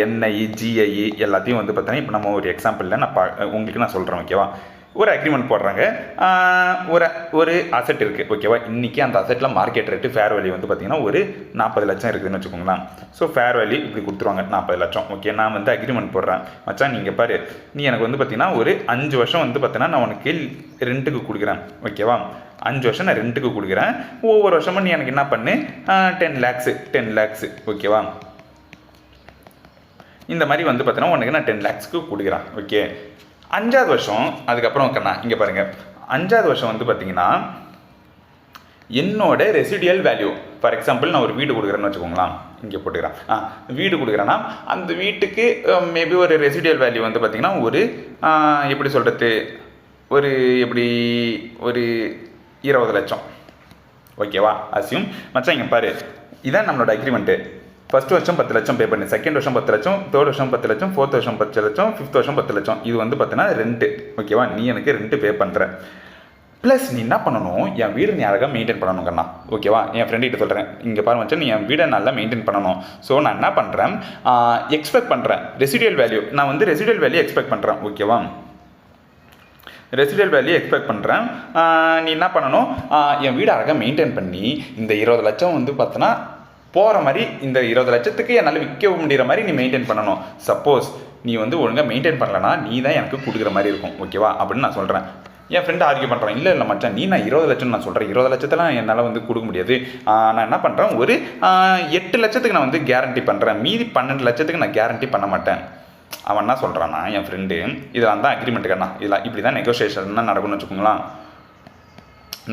என்ஐ ஜிஐ எல்லாத்தையும் வந்து பார்த்தோன்னா இப்போ நம்ம ஒரு எக்ஸாம்பிளில் உங்களுக்கு நான் சொல்கிறேன். ஓகேவா, ஒரு அக்ரிமெண்ட் போடுறாங்க, ஒரு அசெட் இருக்குது. ஓகேவா, இன்றைக்கி அந்த அசெட்டில் மார்க்கெட் ரேட்டு ஃபேர் வேல்யூ வந்து பார்த்திங்கன்னா ஒரு 40 லட்சம் இருக்குதுன்னு வச்சுக்கோங்களேன். ஸோ ஃபேர் வேல்யூ இப்படி கொடுத்துருவாங்க 40 லட்சம். ஓகே, நான் வந்து அக்ரிமெண்ட் போடுறேன், மச்சான் நீங்கள் பாரு, நீ எனக்கு வந்து பார்த்திங்கன்னா ஒரு 5 வருஷம் வந்து பார்த்தீங்கன்னா நான் உனக்கு ரெண்ட்டுக்கு கொடுக்குறேன். ஓகேவா, 5 வருஷம் நான் ரெண்ட்டுக்கு கொடுக்குறேன், ஒவ்வொரு வருஷமும் நீ எனக்கு என்ன பண்ணு 10 லேக்ஸு. ஓகேவா, இந்த மாதிரி வந்து பார்த்தீங்கன்னா உனக்கு நான் 10 லேக்ஸ்க்கு கொடுக்குறேன். ஓகே, 5வது வருஷம் அதுக்கப்புறம் கண்ணா இங்கே பாருங்கள், 5வது வருஷம் வந்து பார்த்தீங்கன்னா என்னோட ரெசிடியல் வேல்யூ. ஃபார் எக்ஸாம்பிள் நான் ஒரு வீடு கொடுக்குறேன்னு வச்சுக்கோங்களேன், இங்கே போட்டுக்கிறேன். வீடு கொடுக்குறேன்னா அந்த வீட்டுக்கு மேபி ஒரு ரெசிடியல் வேல்யூ வந்து பார்த்திங்கன்னா ஒரு எப்படி சொல்கிறது, ஒரு எப்படி ஒரு 20 லட்சம். ஓகேவா? அசியூம் மச்சான் இங்கே பாரு, இதான் நம்மளோட அக்ரிமெண்ட்டு. ஃபஸ்ட் வருஷம் 10 லட்சம் பே பண்ணு, செகண்ட் வருஷம் 10 லட்சம், தேர்ட் வருஷம் 10 லட்சம், ஃபோர்த் வருஷம் 10 லட்சம், ஃபிஃப்த் வருஷம் 10 லட்சம். இது வந்து பார்த்தீங்கன்னா ரெண்ட்டு. ஓகேவா? நீ எனக்கு ரெண்ட்டு பே பண்ணுற. ப்ளஸ் நீ என்ன பண்ணணும், என் வீடு நீ அழகாக மெயின்டைன் பண்ணணும் கண்ணா. ஓகேவா? என் ஃப்ரெண்டுகிட்ட சொல்கிறேன், இங்கே பாரு மச்சான், நீ என் வீடை நல்லா மெயின்டைன் பண்ணணும். ஸோ நான் என்ன பண்ணுறேன், எக்ஸ்பெக்ட் பண்ணுறேன் ரெசிடியல் வேல்யூ. நான் வந்து ரெசிடியல் வேல்யூ எக்ஸ்பெக்ட் பண்ணுறேன். ஓகேவா? ரெசிடியல் வேல்யூ எக்ஸ்பெக்ட் பண்ணுறேன். நீ என்ன பண்ணணும், என் வீடு அழகாக மெயின்டைன் பண்ணி இந்த 20 லட்சம் வந்து பார்த்தோன்னா போகிற மாதிரி, இந்த 20 லட்சத்துக்கு என்னால் விற்க முடிகிற மாதிரி நீ மெயின்டைன் பண்ணணும். சப்போஸ் நீ வந்து ஒழுங்காக மெயின்டைன் பண்ணலன்னா நீ தான் எனக்கு கொடுக்குற மாதிரி இருக்கும். ஓகேவா? அப்படின்னு நான் சொல்கிறேன். என் ஃப்ரெண்டு ஆர்கியூ பண்ணுறான், இல்லை மச்சான், நீ நான் 20 லட்சம் நான் சொல்கிறேன், 20 லட்சத்தெல்லாம் என்னால் வந்து கொடுக்க முடியாது. நான் என்ன பண்ணுறேன், ஒரு 8 லட்சத்துக்கு நான் வந்து கேரண்டி பண்ணுறேன், மீதி 12 லட்சத்துக்கு நான் கேரண்டி பண்ண மாட்டேன். அவன் என்ன சொல்கிறான்னா, என் ஃப்ரெண்டு, இதெல்லாம் தான் அக்ரிமெண்ட்டுக்கண்ணா, இதெல்லாம் இப்படி தான் நெகோசியேஷன் நடக்கும்னு வச்சுக்கோங்களேன்.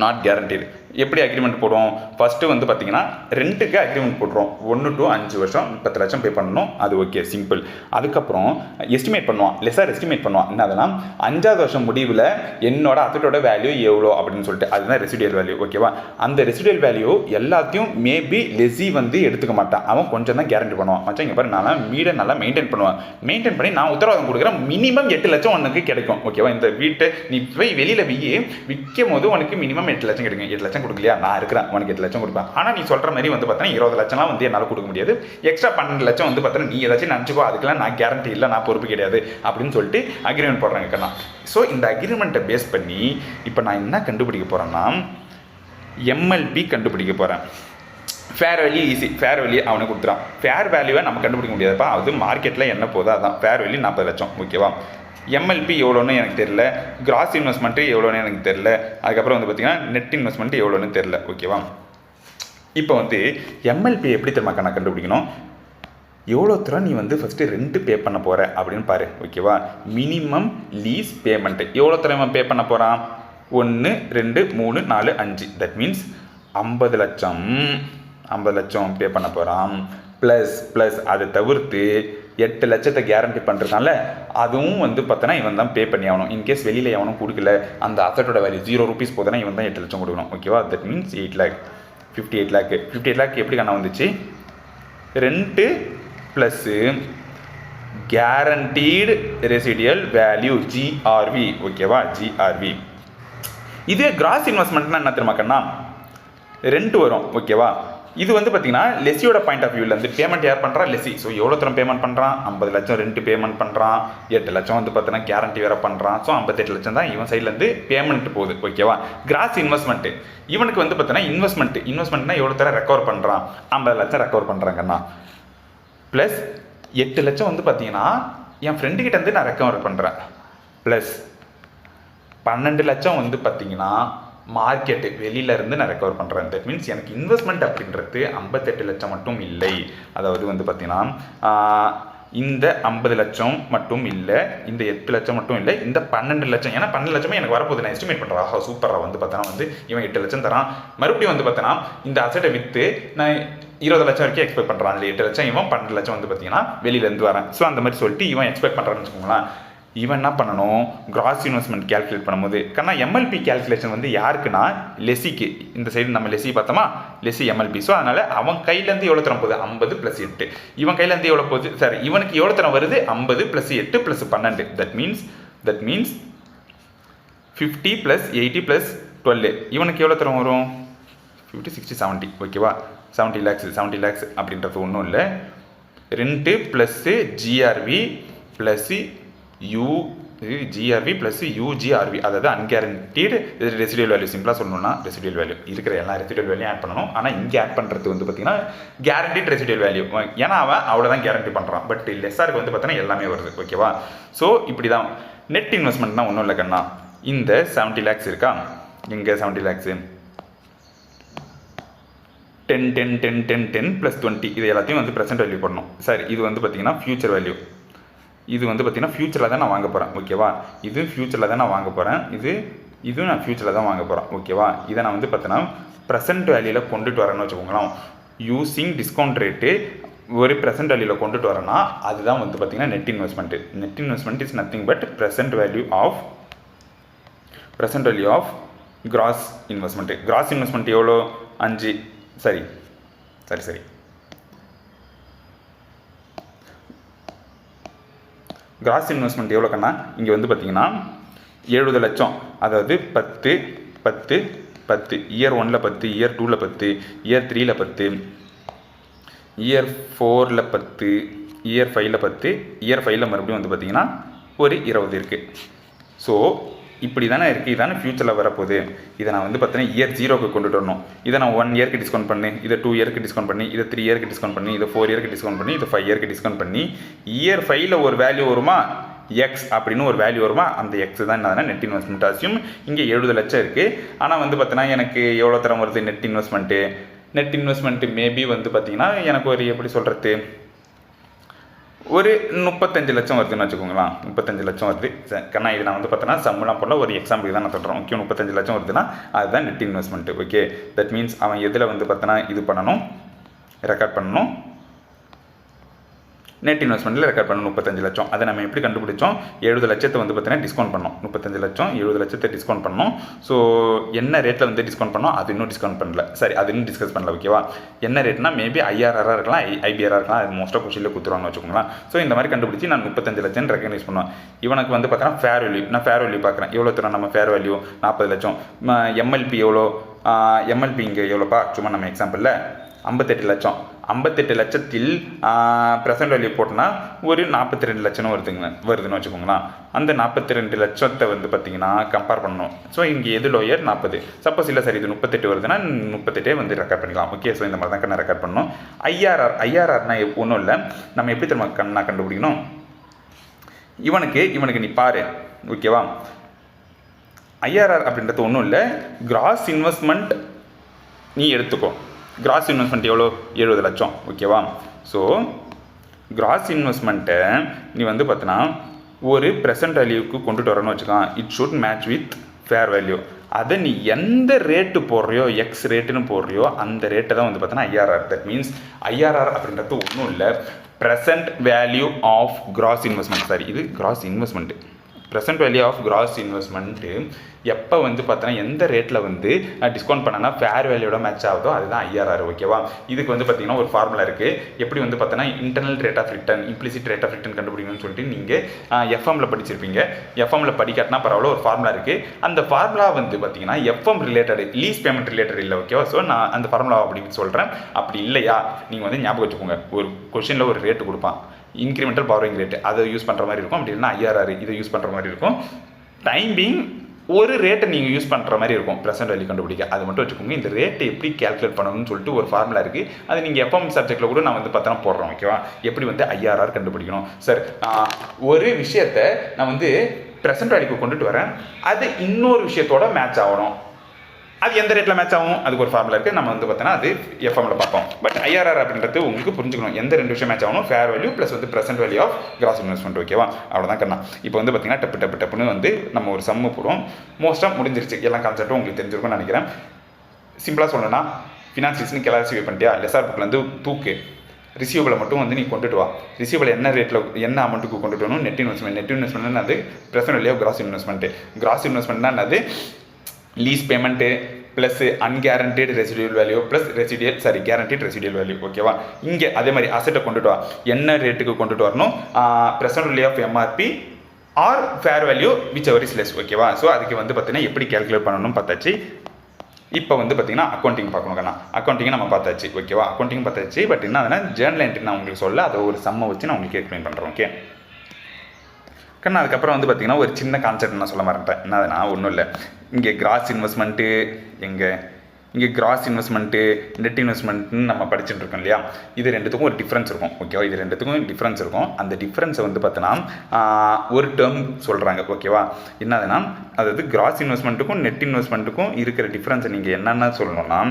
Not guaranteed. எப்படி அக்ரிமெண்ட் போடுவோம், ஃபஸ்ட்டு வந்து பார்த்தீங்கன்னா ரெண்ட்டுக்கு அக்ரிமெண்ட் போட்டுருவோம். 1 to 5 வருஷம் 10 லட்சம் பே பண்ணணும், அது ஓகே, சிம்பிள். அதுக்கப்புறம் எஸ்டிமேட் பண்ணுவான், லெஸ்ஸாக எஸ்டிமேட் பண்ணுவான். என்ன அதெல்லாம் 5வது வருஷம் முடிவில் என்னோட அசட்டோட வேல்யூ எவ்வளோ அப்படின்னு சொல்லிட்டு, அதுதான் ரெசிடியல் வேல்யூ. ஓகேவா? அந்த ரெசிடியல் வேல்யூ எல்லாத்தையும் மேபி லெஸி வந்து எடுத்துக்க மாட்டான், அவன் கொஞ்சம் தான் கேரண்டி பண்ணுவான். மச்சான் இங்கே பாரு, நான் வீடை நல்லா மெயின்டைன் பண்ணுவேன், மெயின்டைன் பண்ணி நான் உத்தரவாதம் கொடுக்குறேன், மினிமம் 8 லட்சம் உனக்கு கிடைக்கும். ஓகேவா? இந்த வீட்டை நீ போய் வெளியில் விற்கும் போது உனக்கு மினிமம் 8 லட்சம் கிடைக்கும். 8 லட்சம் கொடுக்கலையா, நான் இருக்கிறேன், உனக்கு 8 லட்சம் கொடுப்பேன். ஆனால் நீ சொல்கிற மாதிரி வந்து பார்த்தீங்கன்னா 20 லட்சம்லாம் வந்து என்னால் கொடுக்க முடியாது, எக்ஸ்ட்ரா 12 லட்சம் வந்து பார்த்தீங்கன்னா நீ ஏதாச்சும் நினச்சிக்கோ, அதுக்கெல்லாம் நான் கேரண்டி இல்லை, நான் பொறுப்பு கிடையாது அப்படின்னு சொல்லிட்டு அக்ரிமெண்ட் போடுறாங்க கண்ணா. ஸோ இந்த அக்ரிமெண்ட்டை பேஸ் பண்ணி இப்போ நான் என்ன கண்டுபிடிக்க போகிறேன்னா, எம்எல்பி கண்டுபிடிக்க போகிறேன். Fair value easy, fair value அவனுக்கு கொடுத்துறான். ஃபேர் வேல்யூவை நம்ம கண்டுபிடிக்க முடியாதுப்பா, அது மார்க்கெட்டில் என்ன போதோ அதான். ஃபேர் வேல்யூ 40 லட்சம். ஓகேவா? எம்எல்பி எவ்வளோன்னு எனக்கு தெரில, கிராஸ் இன்வெஸ்ட்மெண்ட்டு எவ்வளோன்னு எனக்கு தெரில, அதுக்கப்புறம் வந்து பார்த்திங்கன்னா நெட் இன்வெஸ்ட்மெண்ட் எவ்வளோன்னு தெரில. ஓகேவா? இப்போ வந்து எம்எல்பி எப்படி தெரியுமா நான் கண்டுபிடிக்கணும், எவ்வளோ தூரம் நீ வந்து ஃபஸ்ட்டு ரெண்ட்டு பே பண்ண போகிற அப்படின்னு பாரு. ஓகேவா? மினிமம் லீஸ் பேமெண்ட்டு எவ்வளோ தூரம் பே பண்ண போகிறான், 1 2 3 4 5, தட் மீன்ஸ் 50 லட்சம் பே பண்ண போகிறான். ப்ளஸ் அதை தவிர்த்து 8 லட்சத்தை கேரண்டி பண்ணுறதுனால அதுவும் வந்து பார்த்தோன்னா இவன் தான் பே பண்ணி ஆகணும். இன்கேஸ் வெளியில் எவனும் கொடுக்கல, அந்த அசட்டோட வேல்யூ 0 ரூபீஸ் போதுனா இவன் தான் 8 லட்சம் கொடுக்கணும். ஓகேவா? That means 8 lakh, 58 lakh. 58 லேக் எப்படி கண்ணா வந்துச்சு, rent plus guaranteed residual value GRV. ஓகேவா? ஜிஆர்வி. இதே கிராஸ் இன்வெஸ்ட்மெண்ட்னா என்ன தெரியுமா கண்ணா, ரெண்ட் வரும். ஓகேவா? இது வந்து பார்த்தீங்கன்னா லெஸியோட பாயிண்ட் ஆஃப் வியூலேருந்து பேமெண்ட் யார் பண்ணுறா, லெஸி. ஸோ எவ்வளோ தூரம் பேமெண்ட் பண்ணுறான், 50 லட்சம் ரெண்ட் பேமெண்ட் பண்ணுறான், 8 லட்சம் வந்து பார்த்தீங்கன்னா கேரண்டி வேறு பண்ணுறான். ஸோ 58 லட்சம் தான் இவன் சைட்லேருந்து பேமெண்ட் போகுது. ஓகேவா? கிராஸ் இன்வெஸ்ட்மெண்ட்டு இவனுக்கு வந்து பார்த்தீங்கன்னா இன்வெஸ்ட்மெண்ட்னா எவ்வளோ தூரம் ரெக்கவர் பண்ணுறான், 50 லட்சம் ரெக்கவர் பண்ணுறாங்கண்ணா. ப்ளஸ் 8 லட்சம் வந்து பார்த்தீங்கன்னா என் ஃப்ரெண்டுக்கிட்ட இருந்து நான் ரெக்கவர் பண்ணுறேன். ப்ளஸ் 12 லட்சம் வந்து பார்த்தீங்கன்னா மார்க்கெட்டு வெளியிலேருந்து நான் ரெக்கவர் பண்ணுறேன். தட் மீன்ஸ் எனக்கு இன்வெஸ்ட்மெண்ட் அப்படின்றது 58 லட்சம் மட்டும் இல்லை, அதாவது வந்து பார்த்தீங்கன்னா இந்த 50 லட்சம் மட்டும் இல்லை, இந்த 8 லட்சம் மட்டும் இல்லை, இந்த 12 லட்சம். ஏன்னா 12 லட்சமே எனக்கு வரப்போகுது, நான் எஸ்டிமேட் பண்ணுறேன். ஆஹா சூப்பராக வந்து பார்த்தோன்னா வந்து இவன் 8 லட்சம் தரான். மறுபடியும் வந்து பார்த்தோன்னா இந்த அசட்டை விற்று நான் 20 லட்சம் வரைக்கும் எக்ஸ்பெக்ட் பண்ணுறான். இல்லை 8 லட்சம், இவன் 12 லட்சம் வந்து பார்த்தீங்கன்னா வெளியிலேருந்து வரேன். ஸோ அந்த மாதிரி சொல்லிட்டு இவன் எக்ஸ்பெக்ட் பண்ணுறான்னு வச்சுக்கோங்களேன். இவன் என்ன பண்ணணும், கிராஸ் இன்வெஸ்ட்மெண்ட் கேல்குலேட் பண்ணும்போது கண்ணா எம்எல்பி கேல்குலேஷன் வந்து யாருக்குன்னா லெஸிக்கு. இந்த சைடு நம்ம லெஸி பார்த்தோமா, லெஸி எம்எல்பி. ஸோ அதனால் அவன் கையிலேருந்து எவ்வளோ தரம் போகுது, 50 + 8. இவன் கையிலேருந்து எவ்வளோ போகுது, சாரி இவனுக்கு எவ்வளோ தரம் வருது, 50 + 8 + 12. That means 50 + 80 + 12. இவனுக்கு எவ்வளோ தரம் வரும், 50 60 70. ஓகேவா? 70 லேக்ஸ் அப்படின்றது ஒன்றும் இல்லை. ரெண்ட்டு ப்ளஸ்ஸு ஜிஆர்வி ப்ளஸ்ஸு ஜிஆர்வி ப்ளஸ் யூஜிஆர்வி, அதாவது அன்கேரண்டீடு ரெசிடியல் வேல்யூ. சிம்பிளாக சொல்லணும்னா ரெசிடியல் வேல்யூ இருக்கிற எல்லா ரெசிடியல் வேல்யூ ஆட் பண்ணணும். ஆனால் இங்கே ஆட் பண்ணுறது வந்து பார்த்தீங்கன்னா கேரண்டீட் ரெசிடியல் வேல்யூ. ஏன்னா அவன் அவ்வளோதான் கேரண்டி பண்ணுறான். பட் லெஸ்ஸாருக்கு வந்து பார்த்தீங்கன்னா எல்லாமே வருது. ஓகேவா? ஸோ இப்படி தான் நெட் இன்வெஸ்ட்மெண்ட்னா ஒன்றும் இல்லை கண்ணா. இந்த 70 லேக்ஸ் இருக்கா, இங்கே 70 லேக்ஸு 10 10 10 10 10 + 20 இது எல்லாத்தையும் வந்து ப்ரெசென்ட் வேல்யூ பண்ணணும். சார் இது வந்து பார்த்தீங்கன்னா ஃபியூச்சர் வேல்யூ. இது வந்து பார்த்தீங்கன்னா ஃபியூச்சரில் தான் நான் வாங்க போகிறேன். ஓகேவா? இது ஃபியூச்சரில் தான் நான் வாங்க போகிறேன். இது நான் ஃபியூச்சரில் தான் வாங்க போகிறேன். ஓகேவா? இதை நான் வந்து பார்த்தீங்கன்னா ப்ரெசென்ட் வேல்யூவில் கொண்டுட்டு வரேன்னு வச்சுக்கோங்களேன். யூஸிங் டிஸ்கவுண்ட் ரேட்டு ஒரு ப்ரெசென்ட் வேல்யூவில் கொண்டுட்டு வரேன்னா அதுதான் வந்து பார்த்திங்கன்னா net investment. Net investment is nothing but present value of gross investment. Gross investment எவ்வளோ? 5 சரி கிராஸ் இன்வெஸ்ட்மெண்ட் எவ்வளோ கண்ணா? இங்கே வந்து பார்த்தீங்கன்னா 70 லட்சம், அதாவது 10 இயர் 1ல் 10, இயர் 2ல் 10, இயர் 3ல் 10, இயர் 4ல் 10, இயர் 5ல் 10, இயர் 5ல் மறுபடியும் வந்து பார்த்தீங்கன்னா ஒரு 20 இருக்குது. ஸோ இப்படி தானே இருக்குது. இதானே ஃபியூச்சரில் வரப்போகுது. இதை நான் வந்து பார்த்தீங்கன்னா இயர் 0க்கு கொண்டுட்டு வரணும். இதை நான் 1 இயருக்கு டிஸ்கவுண்ட் பண்ணி, இதை 2 இயருக்கு டிஸ்கவுண்ட் பண்ணி, இதை 3 இயருக்கு டிஸ்கவுண்ட் பண்ணி, இதை 4 இயருக்கு டிஸ்கவுண்ட் பண்ணி, இதை 5 இயருக்கு டிஸ்கவுண்ட் பண்ணி, இயர் 5ல் ஒரு வேல்யூ வருமா, எக்ஸ் அப்படின்னு ஒரு வேல்யூ வருமா, அந்த எக்ஸ் தான் என்ன நெட் இன்வெஸ்ட்மெண்ட். அசியூம் இங்கே 70 லட்சம் இருக்குது. ஆனால் வந்து பார்த்தீங்கன்னா எனக்கு எவ்வளோ தரம் வருது நெட் இன்வெஸ்ட்மெண்ட்டு மேபி வந்து பார்த்தீங்கன்னா எனக்கு ஒரு எப்படி சொல்கிறது, ஒரு 35 லட்சம் வருதுன்னு வச்சுக்கோங்களேன். 35 லட்சம் வருது கண்ணா. இது நான் வந்து பார்த்தோன்னா சம்மெலாம் போல ஒரு எக்ஸாம்பிள் தான் நான் சொல்கிறேன். ஓகே, 35 லட்சம் வருதுன்னா அதுதான் net investment. Okay, that means அவன் எதில் வந்து பார்த்தோன்னா இது பண்ணணும், ரெக்கார்ட் பண்ணணும், நெட் இன்வெஸ்ட்மெண்ட்டில் ரெக்கார்ட் பண்ணணும் 35 லட்சம். அதை நம்ம எப்படி கண்டுபிடிச்சோம்? 70 லட்சத்தை வந்து பார்த்தீங்கன்னா டிஸ்கவுண்ட் பண்ணோம். 35 லட்சம் 70 லட்சத்தை டிஸ்கவுண்ட் பண்ணோம். ஸோ என்ன ரேட்டில் வந்து டிஸ்கவுண்ட் பண்ணோம் அது இன்னும் டிஸ்கவுண்ட் பண்ணல. சரி, அது இன்னும் டிஸ்கஸ் பண்ணல. ஓகேவா? என்ன ரேட்னா மேபி IRR இருக்கலாம், IBR இருக்கலாம். அது மோஸ்ட்டாக கொஸ்டினில் கொடுத்துருவாங்கன்னு வச்சுக்கோங்களேன். ஸோ இந்த மாதிரி கண்டுபிடிச்சி நான் 35 லட்சம் ரெக்கக்னைஸ் பண்ணுவேன். இவனுக்கு வந்து பார்த்தீங்கன்னா ஃபேர் வேல்யூ, நான் ஃபேர் வேல்யூ பார்க்குறேன். எவ்வளோ தரோம் நம்ம ஃபேர் வேல்யூ? 40 லட்சம். MLP எவ்வளோ? MLP இங்கே எவ்வளோப்பா? சும்மா நம்ம எக்ஸாம்பிளில் 58 லட்சம். 58 லட்சத்தில் ப்ரெசென்ட் வேல்யூ போட்டோன்னா ஒரு 42 லட்சம் வருதுன்னு வச்சுக்கோங்களேன். அந்த 42 லட்சத்தை வந்து பார்த்தீங்கன்னா கம்பேர் பண்ணணும். ஸோ இங்கே எது லோயர்? 40. சப்போஸ் இல்லை சார் இது 38 வருதுன்னா 38 வந்து ரெக்கார்ட் பண்ணிக்கலாம். ஓகே, ஸோ இந்த மாதிரி தான் கண்ணை ரெக்கார்ட் பண்ணணும். ஐஆர்ஆர்னா ஒன்றும் இல்லை. நம்ம எப்படி திரும்ப கண்ணா கண்டுபிடிக்கணும்? இவனுக்கு நீ பாரு. ஓகேவா? ஐஆர்ஆர் அப்படின்றது ஒன்றும் இல்லை, கிராஸ் இன்வெஸ்ட்மெண்ட் நீ எடுத்துக்கோ. கிராஸ் இன்வெஸ்ட்மெண்ட் எவ்வளோ? 70 லட்சம். ஓகேவா? ஸோ கிராஸ் இன்வெஸ்ட்மெண்ட்டை நீ வந்து பார்த்தீங்கன்னா ஒரு ப்ரெசென்ட் வேல்யூக்கு கொண்டுட்டு வரணும்னு வச்சுக்கலாம். It should match with fair value. அதை நீ எந்த ரேட்டு போடுறியோ, எக்ஸ் ரேட்டுன்னு போடுறியோ அந்த ரேட்டை தான் வந்து பார்த்தீங்கன்னா ஐஆர்ஆர். தட் மீன்ஸ் ஐஆர்ஆர் அப்படின்றது ஒன்றும் இல்லை, present value of gross investment. Sorry, இது gross investment. Present value of gross investment எப்போ வந்து பார்த்தோன்னா எந்த ரேட்டில் வந்து டிஸ்கவுண்ட் பண்ணனா ஃபேர் வேல்யூட மேட்ச் ஆகுதோ அதுதான் ஐஆர்ஆர். ஓகேவா? இதுக்கு வந்து பார்த்தீங்கன்னா ஒரு ஃபார்முலா இருக்குது. எப்படி வந்து பார்த்தோன்னா internal rate of return, implicit rate of return கண்டுபிடிக்கணும்னு சொல்லிட்டு நீங்கள் எஃப்எம்மில் படிச்சிருப்பீங்க. எஃப்எம்மில் படிக்காட்டினா பரவாயில்ல, ஒரு ஃபார்முலா இருக்குது. அந்த ஃபார்முலா வந்து பார்த்தீங்கன்னா FM related, lease payment related இல்லை. ஓகேவா? ஸோ நான் அந்த ஃபார்முலா அப்படின்னு சொல்கிறேன். அப்படி இல்லையா நீங்கள் வந்து ஞாபகம் வச்சுக்கோங்க. ஒரு கொஷனில் ஒரு ரேட்டு கொடுப்பான், இன்க்ரிமெண்டல் பாரோயிங் ரேட்டு, அதை யூஸ் பண்ணுற மாதிரி இருக்கும். அப்படி இல்லைன்னா ஐஆர்ஆர் இதை யூஸ் பண்ணுற மாதிரி இருக்கும். டைம் பீங் ஒரு ரேட்டை நீங்கள் யூஸ் பண்ணுற மாதிரி இருக்கும் ப்ரெசென்ட் வேல்யூ கண்டுபிடிக்க. அது மட்டும் வச்சுக்கோங்க. இந்த ரேட்டை எப்படி கேல்குலேட் பண்ணணும்னு சொல்லிட்டு ஒரு ஃபார்முலா இருக்குது. அது நீங்கள் எஃப்எம் சப்ஜெக்ட்டில் கூட நான் வந்து பார்த்தா போடுறோம். ஓகேவா? எப்படி வந்து ஐஆர்ஆர் கண்டுபிடிக்கணும். சார், ஒரு விஷயத்தை நான் வந்து ப்ரெசென்ட் வேல்யூக்கு கொண்டுட்டு வரேன், அது இன்னொரு விஷயத்தோட மேட்ச் ஆகணும். அது எந்த ரேட்டில் மேட்ச் ஆகும் அதுக்கு ஒரு ஃபார்முலா இருக்குது. நம்ம வந்து பார்த்தோன்னா அது எஃப்எம்மில் பார்ப்போம். பட் ஐஆர்ஆர் அப்படின்றது உங்களுக்கு புரிஞ்சுக்கணும். எந்த 2 விஷயம் மேட்ச் ஆகணும்? ஃபேர் வேல்யூ ப்ளஸ் வந்து present value of gross investment. ஓகேவா? அவ்வளோதான் கண்ணா. இப்போ வந்து பார்த்தீங்கன்னா டப்புன்னு வந்து நம்ம ஒரு சம்மு போடுவோம். மோஸ்ட்டாக முடிஞ்சிருச்சு. எல்லா கான்செப்ட்டும் உங்களுக்கு தெரிஞ்சிருக்கும்னு நினைக்கிறேன். சிம்பிளாக சொல்லணும்னா ஃபினான்ஸ் கிளாசிஃபை பண்ணிட்டியா? லெசார் புக்லேருந்து தூக்கு, ரிசீவபிளை மட்டும் வந்து நீ கொண்டுட்டு வா. ரிசீவபிள் என்ன ரேட்டில் என்ன அமௌண்ட்டுக்கு கொண்டுட்டு வரணும்? நெட் இன்வெஸ்ட்மெண்ட் அது present value of gross investment. Gross இன்வெஸ்ட்மெண்ட்னா அது lease payment plus unguaranteed residual value plus guaranteed residual value. ஓகேவா? இங்கே அதே மாதிரி அசெட்டை கொண்டுட்டு வா. என்ன ரேட்டுக்கு கொண்டுட்டு வரணும்? Present value of MRP or fair value whichever is less. ஓகேவா? ஸோ அதுக்கு வந்து பார்த்தீங்கன்னா எப்படி கேல்குலேட் பண்ணணும்னு பார்த்தாச்சு. இப்போ வந்து பார்த்தீங்கன்னா அக்கௌண்டிங் பார்க்கணும் கண்ணா. அக்கௌண்டிங்கை நம்ம பார்த்தாச்சு. ஓகேவா? அக்கௌண்டிங் பார்த்தாச்சு. பட் என்ன அதனால் ஜேர்னல் என்ட்ரி நான் உங்களுக்கு சொல்ல, அதை ஒரு சம்மை வச்சு நான் உங்களுக்கு எக்ஸ்பிளைன் பண்ணுறேன். ஓகே கண்ணா. அதுக்கப்புறம் வந்து பார்த்தீங்கன்னா ஒரு சின்ன கான்செப்ட் நான் சொல்ல மாட்டேன். என்னதுன்னா ஒன்றும் இல்லை, இங்கே கிராஸ் இன்வெஸ்ட்மெண்ட்டு இங்கே கிராஸ் இன்வெஸ்ட்மெண்ட்டு நெட் இன்வெஸ்ட்மெண்ட்னு நம்ம படிச்சுட்டு இருக்கோம் இல்லையா? இது ரெண்டுத்துக்கும் ஒரு டிஃப்ரென்ஸ் இருக்கும். ஓகேவா? இது ரெண்டுத்துக்கும் டிஃப்ரென்ஸ் இருக்கும். அந்த டிஃப்ரென்ஸை வந்து பார்த்தோன்னா ஒரு டேர்ம் சொல்கிறாங்க. ஓகேவா? என்னதுன்னா அதாவது கிராஸ் இன்வெஸ்ட்மெண்ட்டுக்கும் நெட் இன்வெஸ்ட்மெண்ட்டுக்கும் இருக்கிற டிஃப்ரென்ஸை நீங்கள் என்னென்ன சொல்லணும்னா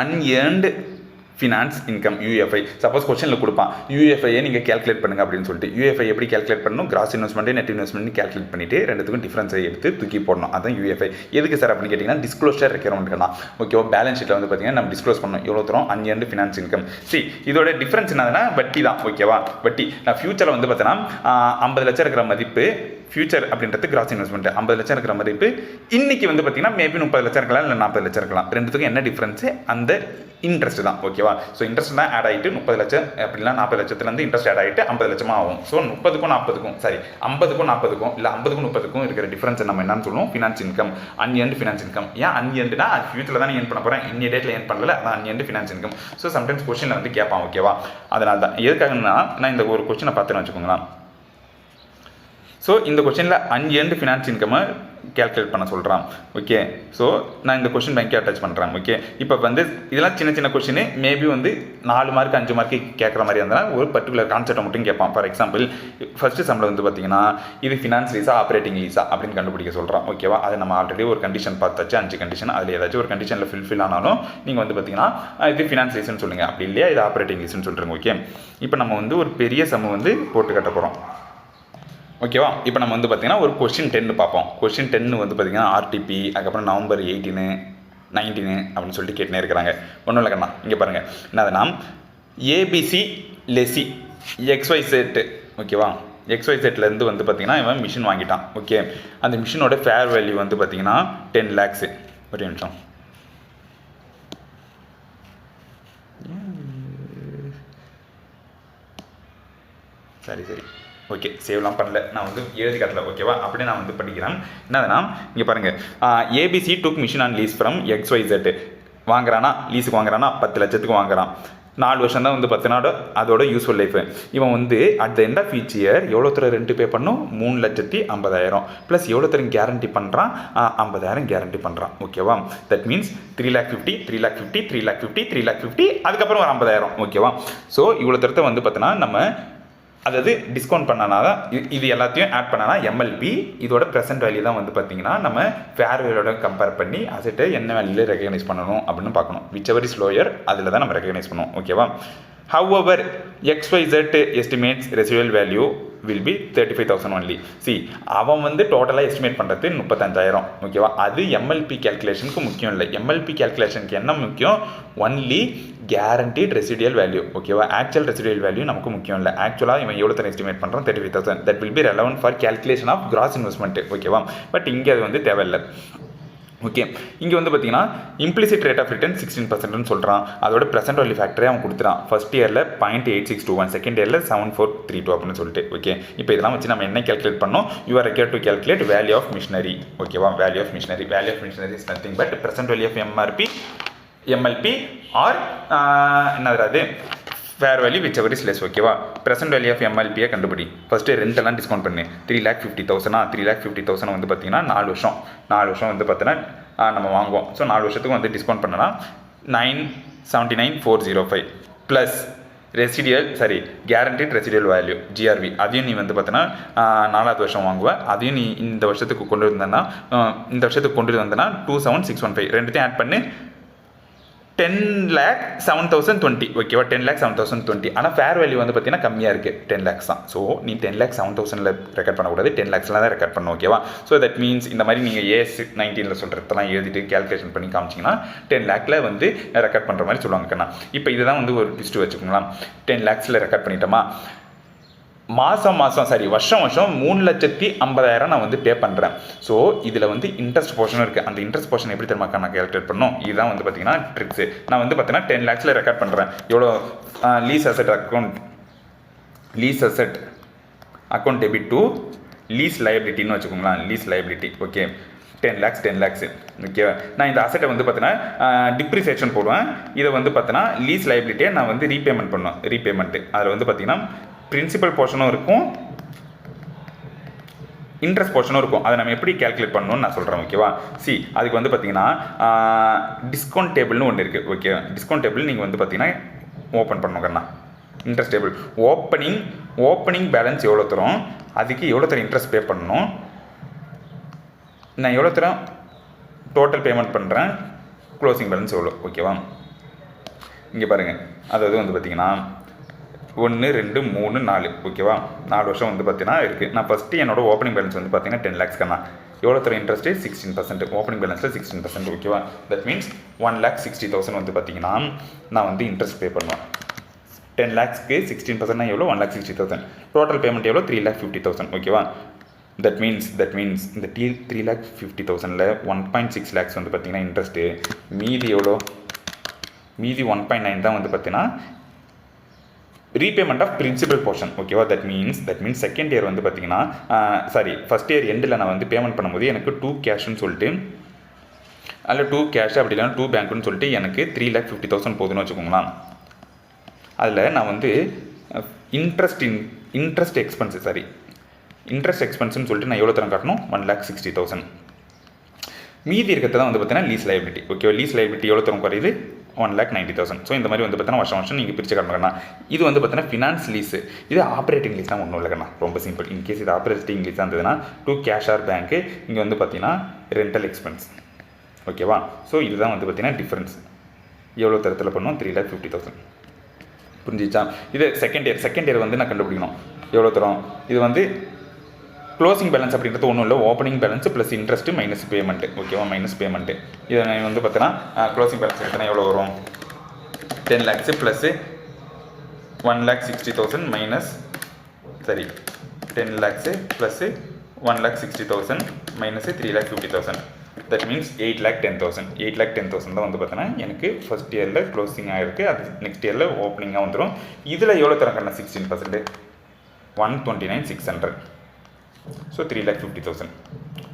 அன்ஏர்ன்டு ஃபினான்ஸ் இன்கம் யூஎஃப்ஐ. சப்போஸ் கொஸ்டினில் கொடுப்பான் யூஎஃப்ஐயை நீங்கள் கேல்குலேட் பண்ணுங்க அப்படின்னு சொல்லிட்டு, யூஎஃப்ஐ எப்படி கேல்குலேட் பண்ணணும், cross investment net investment calculate பண்ணிட்டு ரெண்டுத்துக்கும் டிஃபரன்ஸை எடுத்து தூக்கி போடணும். அதான் யூஎஃப்ஐ. எதுக்கு சார் அப்படின்னு கேட்டிங்கன்னா டிஸ்க்ளோஷர் ரெக்யர்மெண்ட்லாம். ஓகேவா, பேலன்ஸ் ஷீட்டில் வந்து பார்த்தீங்கன்னா நம்ம டிஸ்க்ளோஸ் பண்ணணும் எவ்வளோ தரும் அன்எண்ட் ஃபினான்ஸ் இன்கம். இதோட டிஃபரன்ஸ் என்னதுன்னா வட்டி தான். ஓகேவா, வட்டி. நான் ஃபியூச்சரில் வந்து பார்த்தீங்கன்னா 50 லட்சம் இருக்கிற மதிப்பு ஃபியூச்சர் அப்படின்றது கிராஸ் இன்வெஸ்ட்மெண்ட் 50 லட்சம் இருக்கிற மதிப்பு இன்னைக்கு வந்து பார்த்தீங்கன்னா மேபி 30 லட்சம் இருக்கலாம் இல்லை 40 லட்சம் இருக்கலாம். ரெண்டுத்துக்கும் என்ன டிஃபரன்ஸ், அந்த இன்ட்ரெஸ்ட் தான். ஓகேவா, ஸோ இன்ட்ரெஸ்ட் தான் ஆட் ஆகிட்டு 30 லட்சம் அப்படின்னா 40 லட்சத்துலேருந்து இன்ட்ரெஸ்ட் ஆட் ஆகிட்டு 50 லட்சமாக ஆகும். ஸோ 30க்கும் 40க்கும் சாரி 50க்கும் 40க்கும் இல்லை 50க்கும் 30க்கும் இருக்கிற டிஃபரன்ஸ் நம்ம என்னன்னு சொல்லுவோம், ஃபினான்ஸ் இன்கம், அன்எண்ட் ஃபினான்ஸ் இன்கம். ஏன் அன்எண்ட்னா அது ஃபியூச்சரில் தான் ஏன் பண்ண போகிறேன், இன்னிய டேட்டில் ஏன் பண்ணல, அதான் அன்எண்ட் ஃபினான்ஸ் இன்கம். ஸோ சம்டைம்ஸ் கொஸ்டினில் வந்து கேட்பான். ஓகேவா, அதனால தான் எதுக்காகனா நான் இந்த ஒரு கொஸ்டினை பார்த்தேன்னு வச்சுக்கோங்களேன். ஸோ இந்த கொஸ்டினில் அன்எண்ட் ஃபினான்ஸ் இன்கம்மை கேல்குலேட் பண்ண சொல்கிறான். ஓகே, ஸோ நான் இந்த கொஸ்டின் பேங்க்கே அட்டாச் பண்ணுறேன். ஓகே, இப்போ வந்து இதெல்லாம் சின்ன சின்ன கொஸ்டின் மேபி வந்து 4 மார்க் 5 மார்க்கு கேட்குற மாதிரி இருந்தால் ஒரு பர்டிகுலர் கான்செப்டை மட்டும் கேட்பான். ஃபார் எக்ஸாம்பிள் ஃபஸ்ட்டு சம்பளம் வந்து பார்த்தீங்கன்னா இது ஃபினான்ஸ் லீஸா ஆப்ரேட்டிங் லீஸா அப்படின்னு கண்டுபிடிக்க சொல்கிறான். ஓகேவா, அது நம்ம ஆல்ரெடி ஒரு கண்டிஷன் பார்த்தாச்சு, 5 கண்டிஷன். அதில் ஏதாச்சும் ஒரு கண்டிஷனில் ஃபில் ஆனாலும் நீங்கள் வந்து பார்த்தீங்கன்னா இது ஃபினான்ஸ் லீஸ்ன்னு சொல்லுங்கள், அப்படி இல்லையா இது ஆப்ரேட்டிங் லீஸ்ன்னு சொல்கிறீங்க. ஓகே, இப்போ நம்ம வந்து ஒரு பெரிய சம் வந்து போட்டு கட்ட போகிறோம். ஓகேவா, இப்போ நம்ம வந்து பார்த்தீங்கன்னா ஒரு கொஸ்டின் 10 பார்ப்போம். கொஸ்டின் 10 வந்து பார்த்தீங்கன்னா ஆர்டிபி, அதுக்கப்புறம் நவம்பர் 18 19 அப்படின்னு சொல்லிட்டு கேட்டுனே இருக்கிறாங்க. ஒன்றும் இல்லை கண்ணா, இங்கே பாருங்கள் என்னதுன்னா ஏபிசி லெசி XYZ. ஓகேவா, XYZலேருந்து வந்து பார்த்தீங்கன்னா இவன் மிஷின் வாங்கிட்டான். ஓகே, அந்த மிஷினோட ஃபேர் வேல்யூ வந்து பார்த்தீங்கன்னா 10 lakhs. ஒரு நிமிஷம், சரி ஓகே, சேவ்லாம் பண்ணல, நான் வந்து எழுதி காட்டல. ஓகேவா, அப்படியே நான் வந்து படிக்கிறேன். என்னதுன்னா இங்கே பாருங்கள், ABC took machine on lease from XYZ. வாங்குறானா, லீஸுக்கு வாங்குறானா 10 லட்சத்துக்கு வாங்குறான். 4 வருஷம் தான் வந்து 10 நாடு அதோட யூஸ்ஃபுல் லைஃப். இவன் வந்து at the end of each year எவ்வளோ தர ரெண்ட் பே பண்ணும், 3,50,000 ப்ளஸ் எவ்வளோ தரம் கேரண்டி பண்ணுறான், 50,000 கேரண்டி பண்ணுறான். ஓகேவா, தட் மீன்ஸ் 3,50,000 3,50,000 3,50,000 3,50,000 அதுக்கப்புறம் ஒரு 50,000. ஓகேவா, ஸோ இவ்வளோ தரத்தை வந்து பார்த்தோன்னா நம்ம அதாவது டிஸ்கவுண்ட் பண்ணனா தான் இது எல்லாத்தையும் ஆட் பண்ணனா எம்எல்பி இதோட ப்ரெசென்ட் வேல்யூ தான் வந்து பார்த்தீங்கன்னா நம்ம ஃபேர் வேல்யூட கம்பேர் பண்ணி அசட்டை என்ன வேல்யூவில் ரெகக்னைஸ் பண்ணணும் அப்படின்னு பார்க்கணும். விச் எவர் இஸ் லோயர் அதில் தான் நம்ம ரெகக்னைஸ் பண்ணுவோம். ஓகேவா, however XYZ estimates residual value will be 35,000 only. see அவன் வந்து டோட்டலாக எஸ்டிமேட் பண்ணுறது 35,000. ஓகேவா, அது எம்எல்பி கேல்குலேஷனுக்கு முக்கியம் இல்லை. எம்எல்பி கேல்குலேஷனுக்கு என்ன முக்கியம், ஒன்லி கேரண்டீட் ரெசிடியல் வேல்யூ. ஓகேவா, ஆக்சுவல் ரெசிடியல் வேல்யூ நமக்கு முக்கியம் இல்லை. ஆக்சுவலாக இவன் எவ்வளோ தர எஸ்டிமேட் பண்ணுறான் 35,000. That will be relevant for calculation of gross investment. ஓகேவா, பட் இங்கே அது வந்து தேவையில்லை. ஓகே, இங்கே வந்து பார்த்தீங்கன்னா இம்ப்ளிசிட் ரேட் ஆஃப் ரிட்டர்ன் 16% சொல்கிறான். அதோட ப்ரெசென்ட் வேல்யூ ஃபேக்டரே அவன் கொடுத்துறான். ஃபர்ஸ்ட் இயரில் 0.8621, செகண்ட் இயரில் 7,432 அப்படின்னு சொல்லிட்டு. ஓகே, இப்போ இதெல்லாம் வச்சு நம்ம என்ன கேல்குலேட் பண்ணோம், you are required to calculate value of machinery. ஓகேவா, value of machinery is nothing but present value of MLP or என்னது fair value whichever is less. ஓகேவா, ப்ரெசென்ட் வேல்யூ ஆஃப் எம்எல்பியை கண்டுபிடி. ஃபஸ்ட்டு ரெண்டெல்லாம் டிஸ்கவுண்ட் பண்ணு. 3,50,000 3,50,000 வந்து பார்த்தீங்கன்னா 4 வருஷம் வந்து பார்த்தீங்கன்னா நம்ம வாங்குவோம். ஸோ 4 வருஷத்துக்கு வந்து டிஸ்கவுண்ட் பண்ணனா 979,405 plus guaranteed residual value GRV. அதையும் நீ வந்து பார்த்தீங்கன்னா 4வது வருஷம் வாங்குவேன். அதையும் நீ இந்த வருஷத்துக்கு கொண்டு வந்தேன்னா 27,615 ரெண்டுத்தையும் ஆட் பண்ணி 10,07,020. ஓகேவா, 10,07,020. ஆனால் ஃபேர் வேல்யூ வந்து பார்த்தீங்கன்னா கம்மியாக இருக்குது, 10 lakhs தான். ஸோ நீ 10,07,000 ரெக்கார்ட் பண்ணக்கூடாது, 10 lakhsல தான் ரெக்கார்ட் பண்ணணும். ஓகேவா, ஸோ தட் மீன்ஸ் இந்த மாதிரி நீங்கள் AS19 சொல்கிறதெல்லாம் எழுதிட்டு கேல்குலேஷன் பண்ணி காமிச்சிங்கன்னா 10 lakhல வந்து ரெக்கார்ட் பண்ணுற மாதிரி சொல்லுவாங்க கண்ணா. இப்போ இதுதான் வந்து ஒரு ட்விஸ்ட் வச்சுக்கோங்களா. 10 lakhsல ரெக்கார்ட் பண்ணிட்டோமா, வருஷம் 3,50,000 நான் வந்து பே பண்ணுறேன். ஸோ இதில் வந்து இன்ட்ரெஸ்ட் போர்ஷனும் இருக்குது. அந்த இன்ட்ரெஸ்ட் போர்ஷன் எப்படி தெரியுமா நான் கேல்குலேட் பண்ணணும், இதுதான் வந்து பார்த்தீங்கன்னா ட்ரிக்ஸு. நான் வந்து பார்த்தீங்கன்னா 10 lakhsல ரெக்கார்ட் பண்ணுறேன். எவ்வளோ lease asset account debit to lease லைபிலிட்டின்னு வச்சுக்கோங்களா. Lease liability. Okay, 10 lakhs. Okay, நான் இந்த அசெட்டை வந்து பார்த்தீங்கன்னா டிப்ரிசியேஷன் போடுவேன். இதை வந்து பார்த்தீங்கன்னா லீஸ் லைபிலிட்டியை நான் வந்து ரீபேமெண்ட் பண்ணுவேன். ரீபேமெண்ட்டு அதில் வந்து பார்த்தீங்கன்னா பிரின்சிபல் போர்ஷனும் இருக்கும், இன்ட்ரெஸ்ட் போர்ஷனும் இருக்கும். அதை நம்ம எப்படி கேல்குலேட் பண்ணணும்னு நான் சொல்கிறேன். ஓகேவா, அதுக்கு வந்து பார்த்தீங்கன்னா டிஸ்கவுண்ட் டேபிள்னு ஒன்று இருக்குது. ஓகே, டிஸ்கவுண்ட் டேபிள் நீங்கள் வந்து பார்த்தீங்கன்னா ஓப்பன் பண்ணணுங்கண்ணா. இன்ட்ரெஸ்ட் டேபிள் ஓப்பனிங் பேலன்ஸ் எவ்வளோ தரும், அதுக்கு எவ்வளோ தரம் இன்ட்ரெஸ்ட் பே பண்ணணும், நான் எவ்வளோ தரம் டோட்டல் பேமெண்ட் பண்ணுறேன், க்ளோசிங் பேலன்ஸ் எவ்வளோ. ஓகேவா, இங்கே பாருங்கள் அதாவது வந்து பார்த்தீங்கன்னா 1 2 3 4 ஓகேவா 4 வருஷம் வந்து பார்த்தீங்கன்னா இருக்குது. நான் ஃபஸ்ட்டு என்னோட ஓப்பனிங் பேலன்ஸ் வந்து பார்த்தீங்கன்னா 10 lakhs கண்ணா. எவ்வளோ தர இன்ட்ரெஸ்ட்டு 16%, ஓப்பனிங் பேலன்ஸில் 16%, ஓகேவா. தட் மீன்ஸ் 1,60,000 வந்து பார்த்தீங்கன்னா நான் வந்து இன்ட்ரெஸ்ட் பே பண்ணுவேன். 10 lakhsக்கு 16% எவ்வளோ 1,60,000. டோட்டல் பேமெண்ட் எவ்வளோ 3,50,000, ஓகேவா. தட் மீன்ஸ் இந்த 3,50,000ல் 1.6 lakhs வந்து பார்த்தீங்கன்னா இன்ட்ரெஸ்ட்டு. மீதி 1.9 தான் வந்து பார்த்தீங்கன்னா ரீபேமெண்ட் ஆஃப் பிரின்சிபல் போர்ஷன், ஓகேவா. தட் மீன்ஸ் செகண்ட் இயர் வந்து பார்த்தீங்கன்னா ஃபஸ்ட் இயர் எண்டில் நான் வந்து பேமெண்ட் பண்ணும்போது எனக்கு 2 கேஷ்னு சொல்லிட்டு அதில் 2 கேஷ் அப்படி இல்லைனா 2 பேங்க்குன்னு சொல்லிட்டு எனக்கு 3,50,000 போதுன்னு வச்சுக்கோங்களேன். அதில் நான் வந்து இன்ட்ரெஸ்ட் எக்ஸ்பென்ஸ்னு சொல்லிட்டு நான் எவ்வளோ தரம் காட்டணும் 1,60,000. மீதி இருக்கிறது தான் வந்து பார்த்தீங்கன்னா lease liability, okay. Lease liability எவ்வளோ தரம் குறையுது 1,90,000. ஸோ இந்த மாதிரி வந்து பார்த்தீங்கன்னா வருஷம் நீங்கள் பிரித்து காட்டணும்னா இது வந்து பார்த்தீங்கன்னா ஃபினான்ஸ் லீஸு. இது ஆப்ரேட்டிங் லீஸ் தான் ஒன்றும் இல்லைங்கண்ணா, ரொம்ப சிம்பிள். இன்கேஸ் இது ஆப்ரேட்டிங் லீஸாக இருந்ததுன்னா 2 கேஷ் ஆர் பேங்க்கு, இங்கே வந்து பார்த்தீங்கன்னா ரெண்டல் எக்ஸ்பென்ஸ், ஓகேவா. ஸோ இதுதான் வந்து பார்த்தீங்கன்னா டிஃப்ரென்ஸ். எவ்வளோ தரத்தில் பண்ணுவோம் 3,50,000, புரிஞ்சிச்சா. இது செகண்ட் இயர் வந்து நான் கண்டுபிடிக்கணும் எவ்வளோ தரும். இது வந்து க்ளோசிங் பேலன்ஸ் அப்படின்றது ஒன்றும் இல்லை, opening balance plus interest minus payment, ஓகேவா. மைனஸ் பேமெண்ட்டு இதை வந்து பார்த்தீங்கன்னா க்ளோசிங் பேலன்ஸ் எடுத்தனா எவ்வளோ வரும் 10 lakhs plus 1,60,000 minus 10 lakhs plus 1,60,000 minus 3,50,000. That means 8,10,000 தான் வந்து பார்த்தீங்கன்னா எனக்கு ஃபஸ்ட் இயரில் க்ளோசிங் ஆகிருக்கு. அது நெக்ஸ்ட் இயரில் ஓப்பனிங்காக வந்துடும். இதில் எவ்வளோ தரக்கண்ணா 16%, 129,600. ஸோ 3,50,000.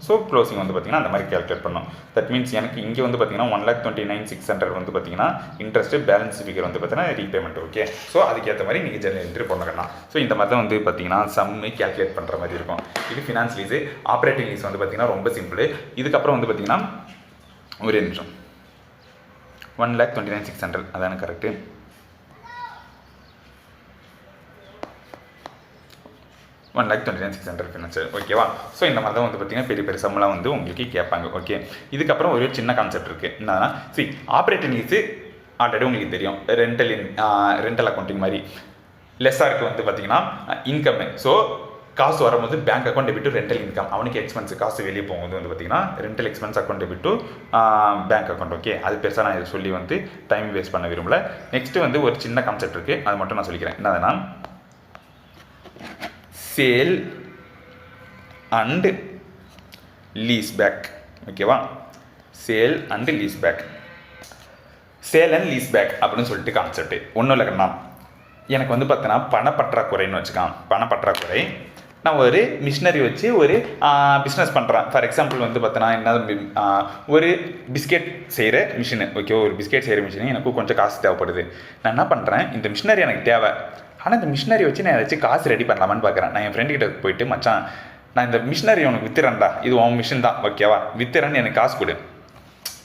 ஸோ க்ளோசிங் வந்து பார்த்தீங்கன்னா அந்த மாதிரி கேல்குலேட் பண்ணோம். தட் மீன்ஸ் எனக்கு இங்கே வந்து பார்த்தீங்கன்னா 1,29,600 வந்து பார்த்தீங்கன்னா இன்ட்ரெஸ்ட்டு, பேலன்ஸ் ஃபிகர் வந்து பார்த்தீங்கன்னா ரீபேமெண்ட், ஓகே. ஸோ அதுக்கேற்ற மாதிரி நீங்கள் ஜெர்னல் என்ட்ரி பண்ணலாம். ஸோ இந்த மாதிரி தான் வந்து பார்த்தீங்கன்னா சம்மு கேல்குலேட் பண்ணுற மாதிரி இருக்கும். இது ஃபினான்ஸ் லீஸு. ஆப்ரேட்டிங் லீஸ் வந்து பார்த்தீங்கன்னா ரொம்ப சிம்பிள். இதுக்கப்புறம் வந்து பார்த்தீங்கன்னா ஒரே நிமிஷம் 1,29,600 அதான கரெக்டு. 1,29,600 ஃபினான்ஷியல், ஓகேவா. ஸோ இந்த மாதிரி தான் வந்து பார்த்தீங்கன்னா பெரிய சம்மெல்லாம் வந்து உங்களுக்கு கேட்பாங்க, ஓகே. இதுக்கப்புறம் ஒரு சின்ன கான்செப்ட் இருக்குது. என்னன்னா ஆப்ரேட்டிங் லீஸு ஆல்ரெடி உங்களுக்கு தெரியும். ரெண்டல் அக்கௌண்டிங் மாதிரி லெஸ்ஸாருக்கு வந்து பார்த்தீங்கன்னா இன்கம்மு. ஸோ காசு வரும்போது bank account debit to rental income, அவனுக்கு எக்ஸ்பென்ஸ் காசு வெளியே போகும்போது வந்து பார்த்தீங்கன்னா rental expense account debit to bank account, okay. அது பெருசாக நான் இதை சொல்லி வந்து டைம் வேஸ்ட் பண்ண விரும்பல. நெக்ஸ்ட்டு வந்து ஒரு சின்ன கான்செப்ட் இருக்குது, அது மட்டும் நான் சொல்லிக்கிறேன். என்னதுன்னா சேல் அண்ட் லீஸ் பேக், ஓகேவா. சேல் அண்ட் லீஸ் பேக் அப்படின்னு சொல்லிட்டு கான்செப்ட் ஒன்றும் இல்லைங்கண்ணா. எனக்கு வந்து பார்த்தீங்கன்னா பணப்பற்றாக்குறைன்னு வச்சுக்கான். பணப்பற்றாக்குறை, நான் ஒரு மிஷினரி வச்சு ஒரு பிஸ்னஸ் பண்ணுறேன். ஃபார் எக்ஸாம்பிள் வந்து பார்த்தீங்கன்னா என்ன ஒரு பிஸ்கெட் செய்கிற மிஷினு, ஓகே. ஒரு பிஸ்கெட் செய்கிற மிஷினு எனக்கு கொஞ்சம் காசு தேவைப்படுது. நான் என்ன பண்ணுறேன், இந்த மிஷினரி எனக்கு தேவை, ஆனால் இந்த மிஷினரி வச்சு நான் ஏதாச்சும் காசு ரெடி பண்ணலாமான்னு பார்க்குறேன். நான் என் ஃப்ரெண்டுக்கிட்ட போயிட்டு, மச்சான் நான் இந்த மிஷினரி உனக்கு வித்துறேன்டா, இது உன் மிஷின் தான், ஓகேவா, வித்துறேன்னு எனக்கு காசு கொடு.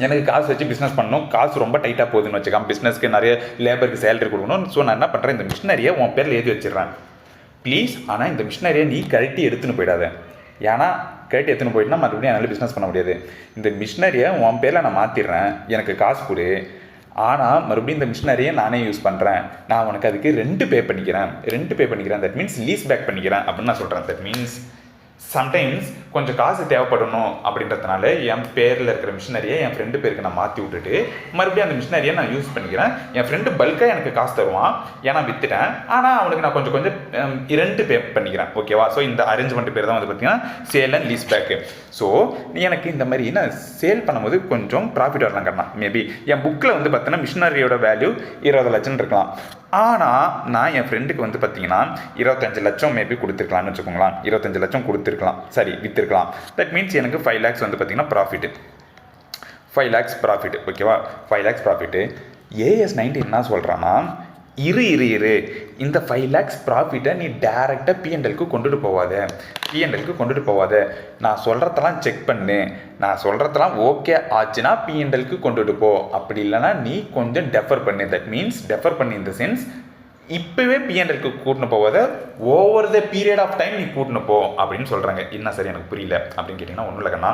எனக்கு காசு வச்சு பிஸ்னஸ் பண்ணணும், காசு ரொம்ப டைட்டாக போகுதுன்னு வச்சுக்காம, பிஸ்னஸ்க்கு நிறைய லேபருக்கு சேலரி கொடுக்கணும். ஸோ நான் என்ன பண்ணுறேன், இந்த மிஷினரியை உன் பேரில் எழுதி வச்சிடுறேன் ப்ளீஸ். ஆனால் இந்த மிஷினரியை நீ கழட்டி எடுத்துன்னு போயிடாத. ஏன்னா கழட்டி எடுத்துன்னு போயிட்டுனா மறுபடியும் என்னால் பிஸ்னஸ் பண்ண முடியாது. இந்த மிஷினரியை உன் பேரில் நான் மாற்றிடுறேன், எனக்கு காசு கொடு. ஆனால் மறுபடியும் இந்த மிஷினரியை நானே யூஸ் பண்ணுறேன், நான் உனக்கு அதுக்கு ரெண்ட் பே பண்ணிக்கிறேன். தட் மீன்ஸ் லீஸ் பேக் பண்ணிக்கிறேன் அப்படின்னு நான் சொல்கிறேன். தட் மீன்ஸ் சம்டைம்ஸ் கொஞ்சம் காசு தேவைப்படணும் அப்படின்றதுனால என் பேரில் இருக்கிற மிஷினரியை என் ஃப்ரெண்டு பேருக்கு நான் மாற்றி விட்டுட்டு மறுபடியும் அந்த மிஷினரியை நான் யூஸ் பண்ணிக்கிறேன். என் ஃப்ரெண்டு பல்காக எனக்கு காசு தருவான், ஏன்னா விற்றுட்டேன். ஆனால் அவனுக்கு நான் கொஞ்சம் ரெண்ட் பே பண்ணிக்கிறேன், ஓகேவா. ஸோ இந்த அரேஞ்ச்மெண்ட் பேர் தான் வந்து பார்த்தீங்கன்னா sale and lease back. So எனக்கு இந்த மாதிரி நான் சேல் பண்ணும்போது கொஞ்சம் ப்ராஃபிட் வரலாம் கண்ணா. மேபி என் புக்கில் வந்து பார்த்தீங்கன்னா மிஷினரியோட வேல்யூ 20 லட்சம் இருக்கலாம். ஆனால் நான் என் ஃப்ரெண்டுக்கு வந்து பார்த்தீங்கன்னா 25 லட்சம் மேபி கொடுத்துருக்கலாம்னு வச்சுக்கோங்களேன். 25 லட்சம் கொடுத்துருக்கலாம், சரி விற்றுருக்கலாம். தட் மீன்ஸ் எனக்கு 5 lakhs வந்து பார்த்தீங்கன்னா ப்ராஃபிட்டு, 5 lakhs ப்ராஃபிட்டு, ஓகேவா. 5 lakhs ப்ராஃபிட்டு. AS19 என்ன சொல்கிறான்னா, இரு இந்த 5 lakhs ப்ராஃபிட்டை நீ டேரெக்டாக பிஎன்எல்க்கு கொண்டுட்டு போவாத. நான் சொல்கிறதெல்லாம் செக் பண்ணு, நான் சொல்கிறதெல்லாம் ஓகே ஆச்சுன்னா பிஎன்எல்க்கு கொண்டுட்டு போ, அப்படி இல்லைனா நீ கொஞ்சம் டெஃபர் பண்ணு. தட் மீன்ஸ் டெஃபர் பண்ணி இந்த சென்ஸ் இப்போவே பிஎன்எல்க்கு கூட்டின்னு போவத over the period of time நீ கூட்டின்னு போ அப்படின்னு சொல்கிறாங்க. என்ன சரி எனக்கு புரியல அப்படின்னு கேட்டிங்கன்னா ஒன்றும் இல்லைக்கண்ணா,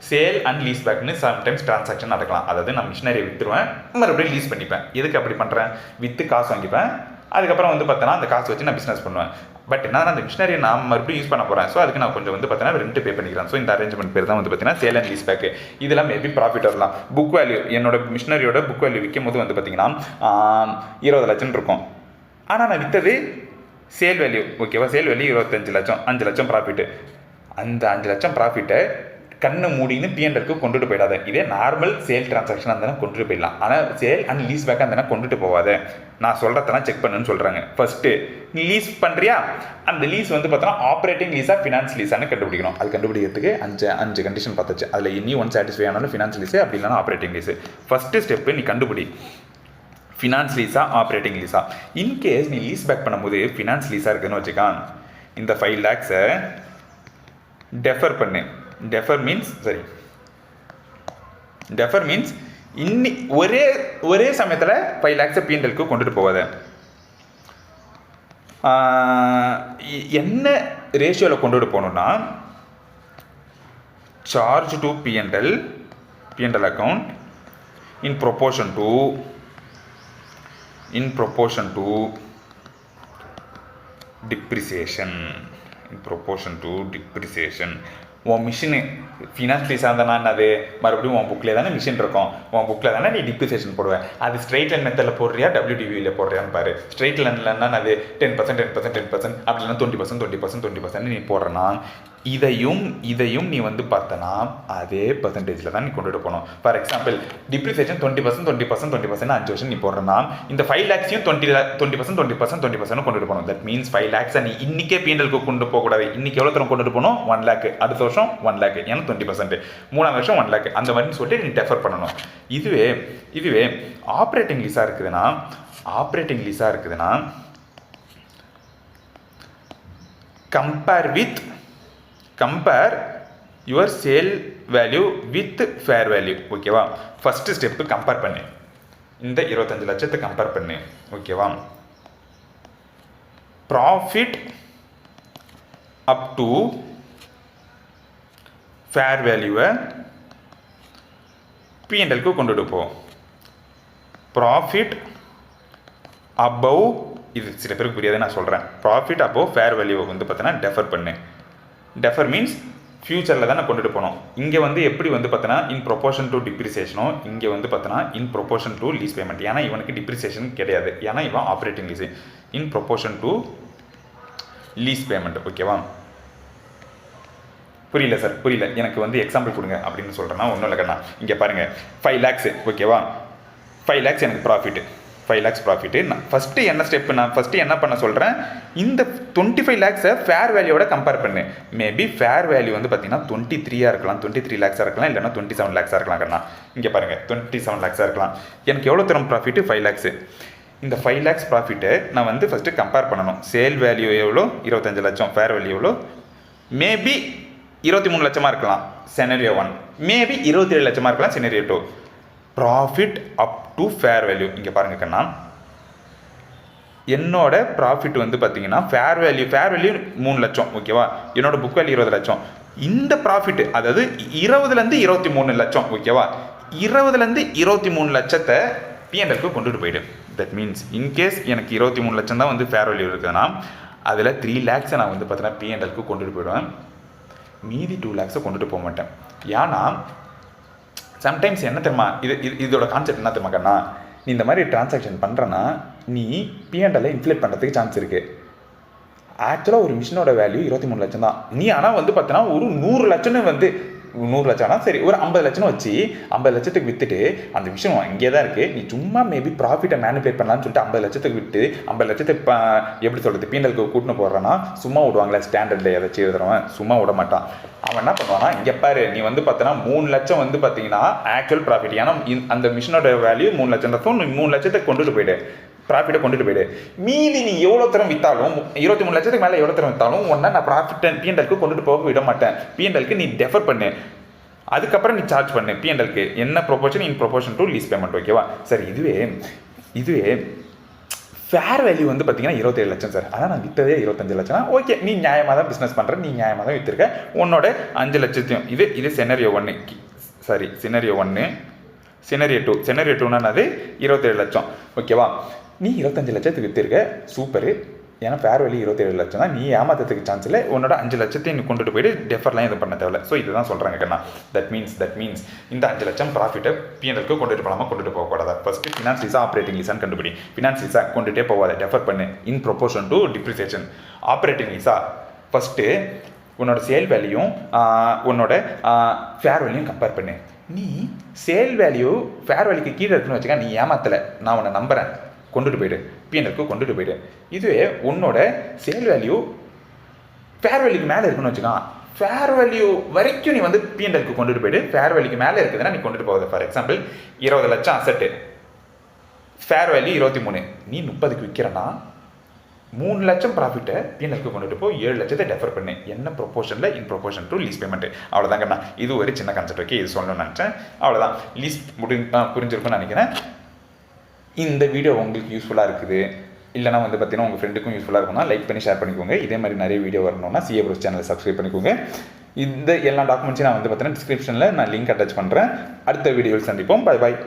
சேல் அண்ட் லீஸ் பேக்னு சம்டைம்ஸ் டிரான்சாக்ஷன் நடக்கலாம். அதாவது நான் மிஷினரியை விற்றுருவேன், மறுபடியும் லீஸ் பண்ணிப்பேன். எதுக்கு அப்படி பண்ணுறேன்? விற்று காசு வாங்கிப்பேன், அதுக்கப்புறம் வந்து பார்த்தோன்னா அந்த காசு வச்சு நான் பிஸ்னஸ் பண்ணுவேன். பட் என்ன அந்த மிஷினரியை நான் மறுபடியும் யூஸ் பண்ண போகிறேன். ஸோ அதுக்கு நான் கொஞ்சம் வந்து பார்த்தீங்கன்னா ரெண்ட் பே பண்ணிக்கிறேன். ஸோ இந்த அரேஞ்ச்மெண்ட் பேர் தான் வந்து பார்த்தீங்கன்னா சேல் அண்ட் லீஸ் பேக். இதெல்லாம் மேபி ப்ராஃபிட் வரலாம். புக் வேல்யூ, என்னோட மிஷினரியோட புக் வேல்யூ விற்கும் போது வந்து பார்த்தீங்கன்னா 20 லட்சம் இருக்கும். ஆனால் நான் விற்றது சேல் வேல்யூ, ஓகேவா, சேல் வேல்யூ 25 லட்சம், 5 லட்சம் ப்ராஃபிட்டு. அந்த 5 லட்சம் ப்ராஃபிட்டை கண்ணு மூடின்னு பிஎன்எல்க்கு கொண்டுட்டு போயிடாத. இதே நார்மல் சேல் டிரான்சாக்ஷன் அந்த கொண்டுட்டு போயிடலாம். ஆனால் சேல் அண்ட் லீஸ் பேக் அந்த கொண்டுட்டு போகாத. நான் சொல்கிறதெல்லாம் செக் பண்ணுன்னு சொல்கிறாங்க. ஃபஸ்ட்டு நீ லீஸ் பண்ணுறியா, அந்த லீஸ் வந்து பார்த்தோன்னா ஆப்ரேட்டிங் லீஸாக ஃபினான்ஸ் லீஸானு கண்டுபிடிக்கணும். அது கண்டுபிடிக்கிறதுக்கு அஞ்சு கண்டிஷன் பார்த்துச்சு. அதில் இனி ஒன் சாட்டிஸ்ஃபை ஆனாலும் ஃபினான்ஸ் லீஸு, அப்படி இல்லைனா ஆப்ரேட்டிங் லீஸு. ஃபஸ்ட்டு ஸ்டெப்பு நீ கண்டுபிடி ஃபினான்ஸ் லீஸா ஆப்ரேட்டிங் லீஸா. இன்கேஸ் நீ லீஸ் பேக் பண்ணும்போது ஃபினான்ஸ் லீஸாக இருக்குதுன்னு வச்சுக்கா, இந்த 5 lakhs டெஃபர் பண்ணு. டெஃபர் மீன்ஸ் இன்னி ஒரே சமயத்தில் 5 lakhs பிஎன்எல்க்கு கொண்டுட்டு போவாத. என்ன ரேஷியோவில் கொண்டுட்டு போகணுன்னா, charge to PNL account in proportion to depreciation. உன் மிஷினு ஃபினான்ஸ் லீஸாக இருந்தானா என்னது, மறுபடியும் உன் புக்கில் தானே மிஷின் இருக்கும், உன் புக்கில் தானே நீ டிப்ரிசியேஷன் போடுவேன். அது ஸ்ட்ரெயிட் லைன் மெத்தடில் போடுறியா WDVயில் போடுறியான்னு பாரு. ஸ்ட்ரெயிட் லைன்லன்னா அது 10% அப்படின்னா 20% நீ போடுறனா, இதையும் நீ வந்து பார்த்தனா அதே பர்சன்டேஜில் தான் நீ கொண்டுட்டு போகணும். ஃபார் எக்ஸாம்பிள் டிப்ரிசியேஷன் 20% 5 வருஷம் நீ போடுறனா, இந்த 5 lakhs 20% கொண்டுட்டு போகணும். தட் மீன்ஸ் 5 lakhs நீ இன்னைக்கே பிஎன்எல்க்கு கொண்டு போகக்கூடாது. இன்னைக்கு எவ்வளோ தரம் கொண்டுட்டு போகணும்? 1 lakh. அடுத்த வருஷம் 1 lakh, ஏன்னா 20%. 3ஆம் வருஷம் 1 lakh. அந்த மாதிரி சொல்லிட்டு நீ டெஃபர் பண்ணணும். இதுவே ஆப்ரேட்டிங் லீஸாக இருக்குதுன்னா compare your sale value with fair value. ஓகேவா, ஃபஸ்ட்டு ஸ்டெப்பு கம்பேர் பண்ணு. இந்த 25 லட்சத்தை கம்பேர் பண்ணு. ஓகேவா, ப்ராஃபிட் அப் டு ஃபேர் வேல்யூவை பிஎன்எல்க்கு கொண்டுட்டு போ. ப்ராஃபிட் அபவ், இது சில பேருக்கு புரியாத நான் சொல்கிறேன். ப்ராஃபிட் அபவ் ஃபேர் வேல்யூவை வந்து பார்த்தீங்கன்னா டெஃபர் பண்ணு. டெஃபர் மீன்ஸ் ஃபியூச்சரில் தான் நான் கொண்டுட்டு போனோம். இங்கே வந்து எப்படி வந்து பார்த்தோன்னா இன் ப்ரொபோர்ஷன் டு டிப்ரிசியேஷனோ, இங்கே வந்து பார்த்தோன்னா in proportion to lease payment. ஏன்னா இவனுக்கு டிப்ரிசியேஷன் கிடையாது, ஏன்னா இவன் operating lease. In proportion to lease payment. ஓகேவா, புரியல சார், புரியல, எனக்கு வந்து எக்ஸாம்பிள் கொடுங்க அப்படின்னு சொல்கிறேன்னா ஒன்றும் இல்லை கண்ணா. இங்கே பாருங்கள் 5 lakhs. ஓகேவா, 5 lakhs எனக்கு ப்ராஃபிட்டு. 5 lakhs profit. நான் ஃபஸ்ட்டு என்ன ஸ்டெப்பு, நான் ஃபஸ்ட்டு என்ன பண்ண சொல்கிறேன், இந்த 25 lakhs ஃபேர் வேல்யூவோட கம்பேர் பண்ணு. மேபி ஃபேர் வேல்யூ வந்து பார்த்தீங்கன்னா 23 இருக்கலாம், 23 lakhs இருக்கலாம், இல்லைனா 27 lakhs இருக்கலாம் கண்ணா. இங்கே பாருங்கள் 27 lakhs இருக்கலாம். எனக்கு எவ்வளோ தரும் ப்ராஃபிட்டு? 5 lakhs. இந்த 5 lakhs ப்ராஃபிட்டை நான் வந்து ஃபஸ்ட்டு கம்பேர் பண்ணணும். சேல் வேல்யூ எவ்வளோ? 25 லட்சம். ஃபேர் வேல்யூ எவ்வளோ? மேபி 23 லட்சமாக இருக்கலாம் செனரியோ 1, மேபி 27 லட்சமாக இருக்கலாம் scenario 2. Profit up to fair value. இங்கே பாருங்க கண்ணா, என்னோட ப்ராஃபிட் வந்து பார்த்தீங்கன்னா ஃபேர் வேல்யூ 3 லட்சம். ஓகேவா, என்னோட புக் வேல்யூ 20 லட்சம். இந்த ப்ராஃபிட் அதாவது 20லேருந்து 23 லட்சம். ஓகேவா, 20லேருந்து 23 லட்சத்தை பிஎன்எல்க்கு கொண்டுட்டு போயிடு. தட் மீன்ஸ் இன்கேஸ் எனக்கு 23 லட்சம் தான் வந்து ஃபேர் வேல்யூ இருக்குதுன்னா, அதில் 3 lakhs நான் வந்து பார்த்தீங்கன்னா பிஎன்எல்க்கு கொண்டுட்டு போயிடுவேன். மீதி 2 lakhs கொண்டுட்டு போக மாட்டேன். ஏன்னா சம்டைம்ஸ் என்ன தெரியுமா, இதோட கான்செப்ட் என்ன தெரியுமா கண்ணா, நீ இந்த மாதிரி டிரான்சாக்ஷன் பண்ணுறன்னா நீ பிஎன்எல்லை இன்ஃப்ளேட் பண்ணுறதுக்கு சான்ஸ் இருக்குது. ஆக்சுவலாக ஒரு மிஷினோட வேல்யூ 23 லட்சம் தான். நீ ஆனால் வந்து பார்த்தீங்கன்னா ஒரு 100 லட்சம்னு வந்து 100 லட்சம்னா சரி, ஒரு 50 லட்சம்னு வச்சு 50 லட்சத்துக்கு விற்றுட்டு அந்த விஷயம் இங்கே தான் இருக்குது. நீ சும்மா மேபி ப்ராஃபிட்டை மேனிபுலேட் பண்ணலான்னு சொல்லிட்டு 50 லட்சத்துக்கு விட்டு 50 லட்சத்தை எப்படி சொல்கிறது பிஎன்எல்க்கு கூட்டின்னு போடுறான்னா, சும்மா விடுவாங்களே ஸ்டாண்டர்டில் ஏதாச்சும் எழுதுறவன் சும்மா விட மாட்டான். அவன் என்ன பண்ணுவானா, இங்கே பாரு நீ வந்து பார்த்தோன்னா 3 லட்சம் வந்து பார்த்தீங்கன்னா ஆக்சுவல் ப்ராஃபிட். ஏன்னா அந்த மிஷினோட வேல்யூ 3 லட்சம் தான். நீ 3 லட்சத்தை கொண்டுட்டு போயிடு, ப்ராஃபிட்டை கொண்டுட்டு போயிடு. மீதி நீ எவ்வளோ தரம் விற்றாலும் 23 லட்சத்துக்கு மேலே எவ்வளோ தரம் விற்றாலும் ஒன்றா நான் ப்ராஃபிட்டை பிஎன்எல்க்கு கொண்டுட்டு போக விட மாட்டேன். பிஎன்எல்க்கு நீ டெஃபர் பண்ணு, அதுக்கப்புறம் நீ சார்ஜ் பண்ணு பிஎன்எல்க்கு என்ன proportion in proportion to lease payment. ஓகேவா, சரி, இதுவே ஃபேர் வேல்யூ வந்து பார்த்தீங்கன்னா 27 லட்சம் சார். அதான் நான் விற்றதே 25 லட்சம். ஓகே, நீ நியாயமாக தான் பிஸ்னஸ் பண்ணுற, நீ நியாயமாக தான் விற்றுருக்க. உன்னோட 5 லட்சத்தையும் இது scenario 1, sorry scenario 1, scenario 2. Scenario 2னா அது 27 லட்சம். ஓகேவா, நீ 25 லட்சத்துக்கு விற்றுருக்க, சூப்பரு. ஏன்னா ஃபேர் வேல்யூ 27 லட்சம் தான். நீ ஏமாற்றத்துக்கு சான்ஸ் இல்லை. உன்னோட 5 லட்சத்தையும் நீ கொண்டுட்டு போயிட்டு டெஃபர்லாம் எதுவும் பண்ண தேவையில்ல. ஸோ இதுதான் சொல்கிறாங்க கண்ணா. தட் மீன்ஸ் இந்த 5 லட்சம் ப்ராஃபிட்டை பிஎன்எல்க்கு கொண்டுட்டு போகாமல் கொண்டுட்டு போகக்கூடாது. ஃபஸ்ட்டு ஃபினான்ஸ் லீஸா ஆப்ரேட்டிங் லீஸான்னு கண்டுபிடி. ஃபினான்ஸ் லீஸா கொண்டுட்டே போகாத, டெஃபர் பண்ணு in proportion to depreciation. Operating லீஸா ஃபஸ்ட்டு உன்னோட சேல் வேல்யூயும் உன்னோட ஃபேர் வேல்யூயும் கம்பேர் பண்ணு. நீ சேல் வேல்யூ ஃபேர் வேல்யூக்கு கீழே இருக்குன்னு வச்சுக்க, நீ ஏமாத்தலை, நான் உன்னை நம்புகிறேன், கொண்டுட்டு போயிடு, பிஎன்எல்க்கு கொண்டுட்டு போயிடு. இதுவே உன்னோட சேல் வேல்யூ ஃபேர் வேல்யூக்கு மேலே இருக்குன்னு வச்சுக்கான், ஃபேர் வேல்யூ வரைக்கும் நீ வந்து பிஎன்எல்க்கு கொண்டுட்டு போயிடு. ஃபேர் வேல்யூக்கு மேலே இருக்குதுன்னா நீ கொண்டுட்டு போகுது. ஃபார் எக்ஸாம்பிள் 20 லட்சம் அசட்டு, ஃபேர் வேல்யூ 23, நீ 30க்கு விற்கிறனா 3 லட்சம் ப்ராஃபிட்டை பிஎன்எல்க்கு கொண்டுட்டு போ, 7 லட்சத்தை டெஃபர் பண்ணு. என்ன ப்ரொபோர்ஷனில்? In proportion to lease payment. அவ்வளோதாங்கண்ணா. இது ஒரு சின்ன கான்செப்ட். ஓகே, இது சொல்லணும்னு நினச்சேன். அவ்வளோதான். லீஸ் புரிஞ்சிருக்குன்னு நினைக்கிறேன். இந்த வீடியோ உங்களுக்கு யூஸ்ஃபுல்லாக இருக்குது இல்லைனா வந்து பார்த்தீங்கன்னா உங்கள் ஃப்ரெண்டுக்கும் யூஸ்ஃபுல்லாக இருக்கும்னா லைக் பண்ணி ஷேர் பண்ணிக்கோங்க. இதே மாதிரி நிறைய வீடியோ வரணும்னா CA Bros சேனலை சப்ஸ்கிரைப் பண்ணிக்கோங்க. இந்த எல்லா டாக்குமெண்ட்ஸையும் நான் வந்து பார்த்தீங்கன்னா டிஸ்கிரிப்ஷனில் நான் லிங்க் அட்டாச் பண்ணுறேன். அடுத்த வீடியோவில் சந்திப்போம். Bye bye.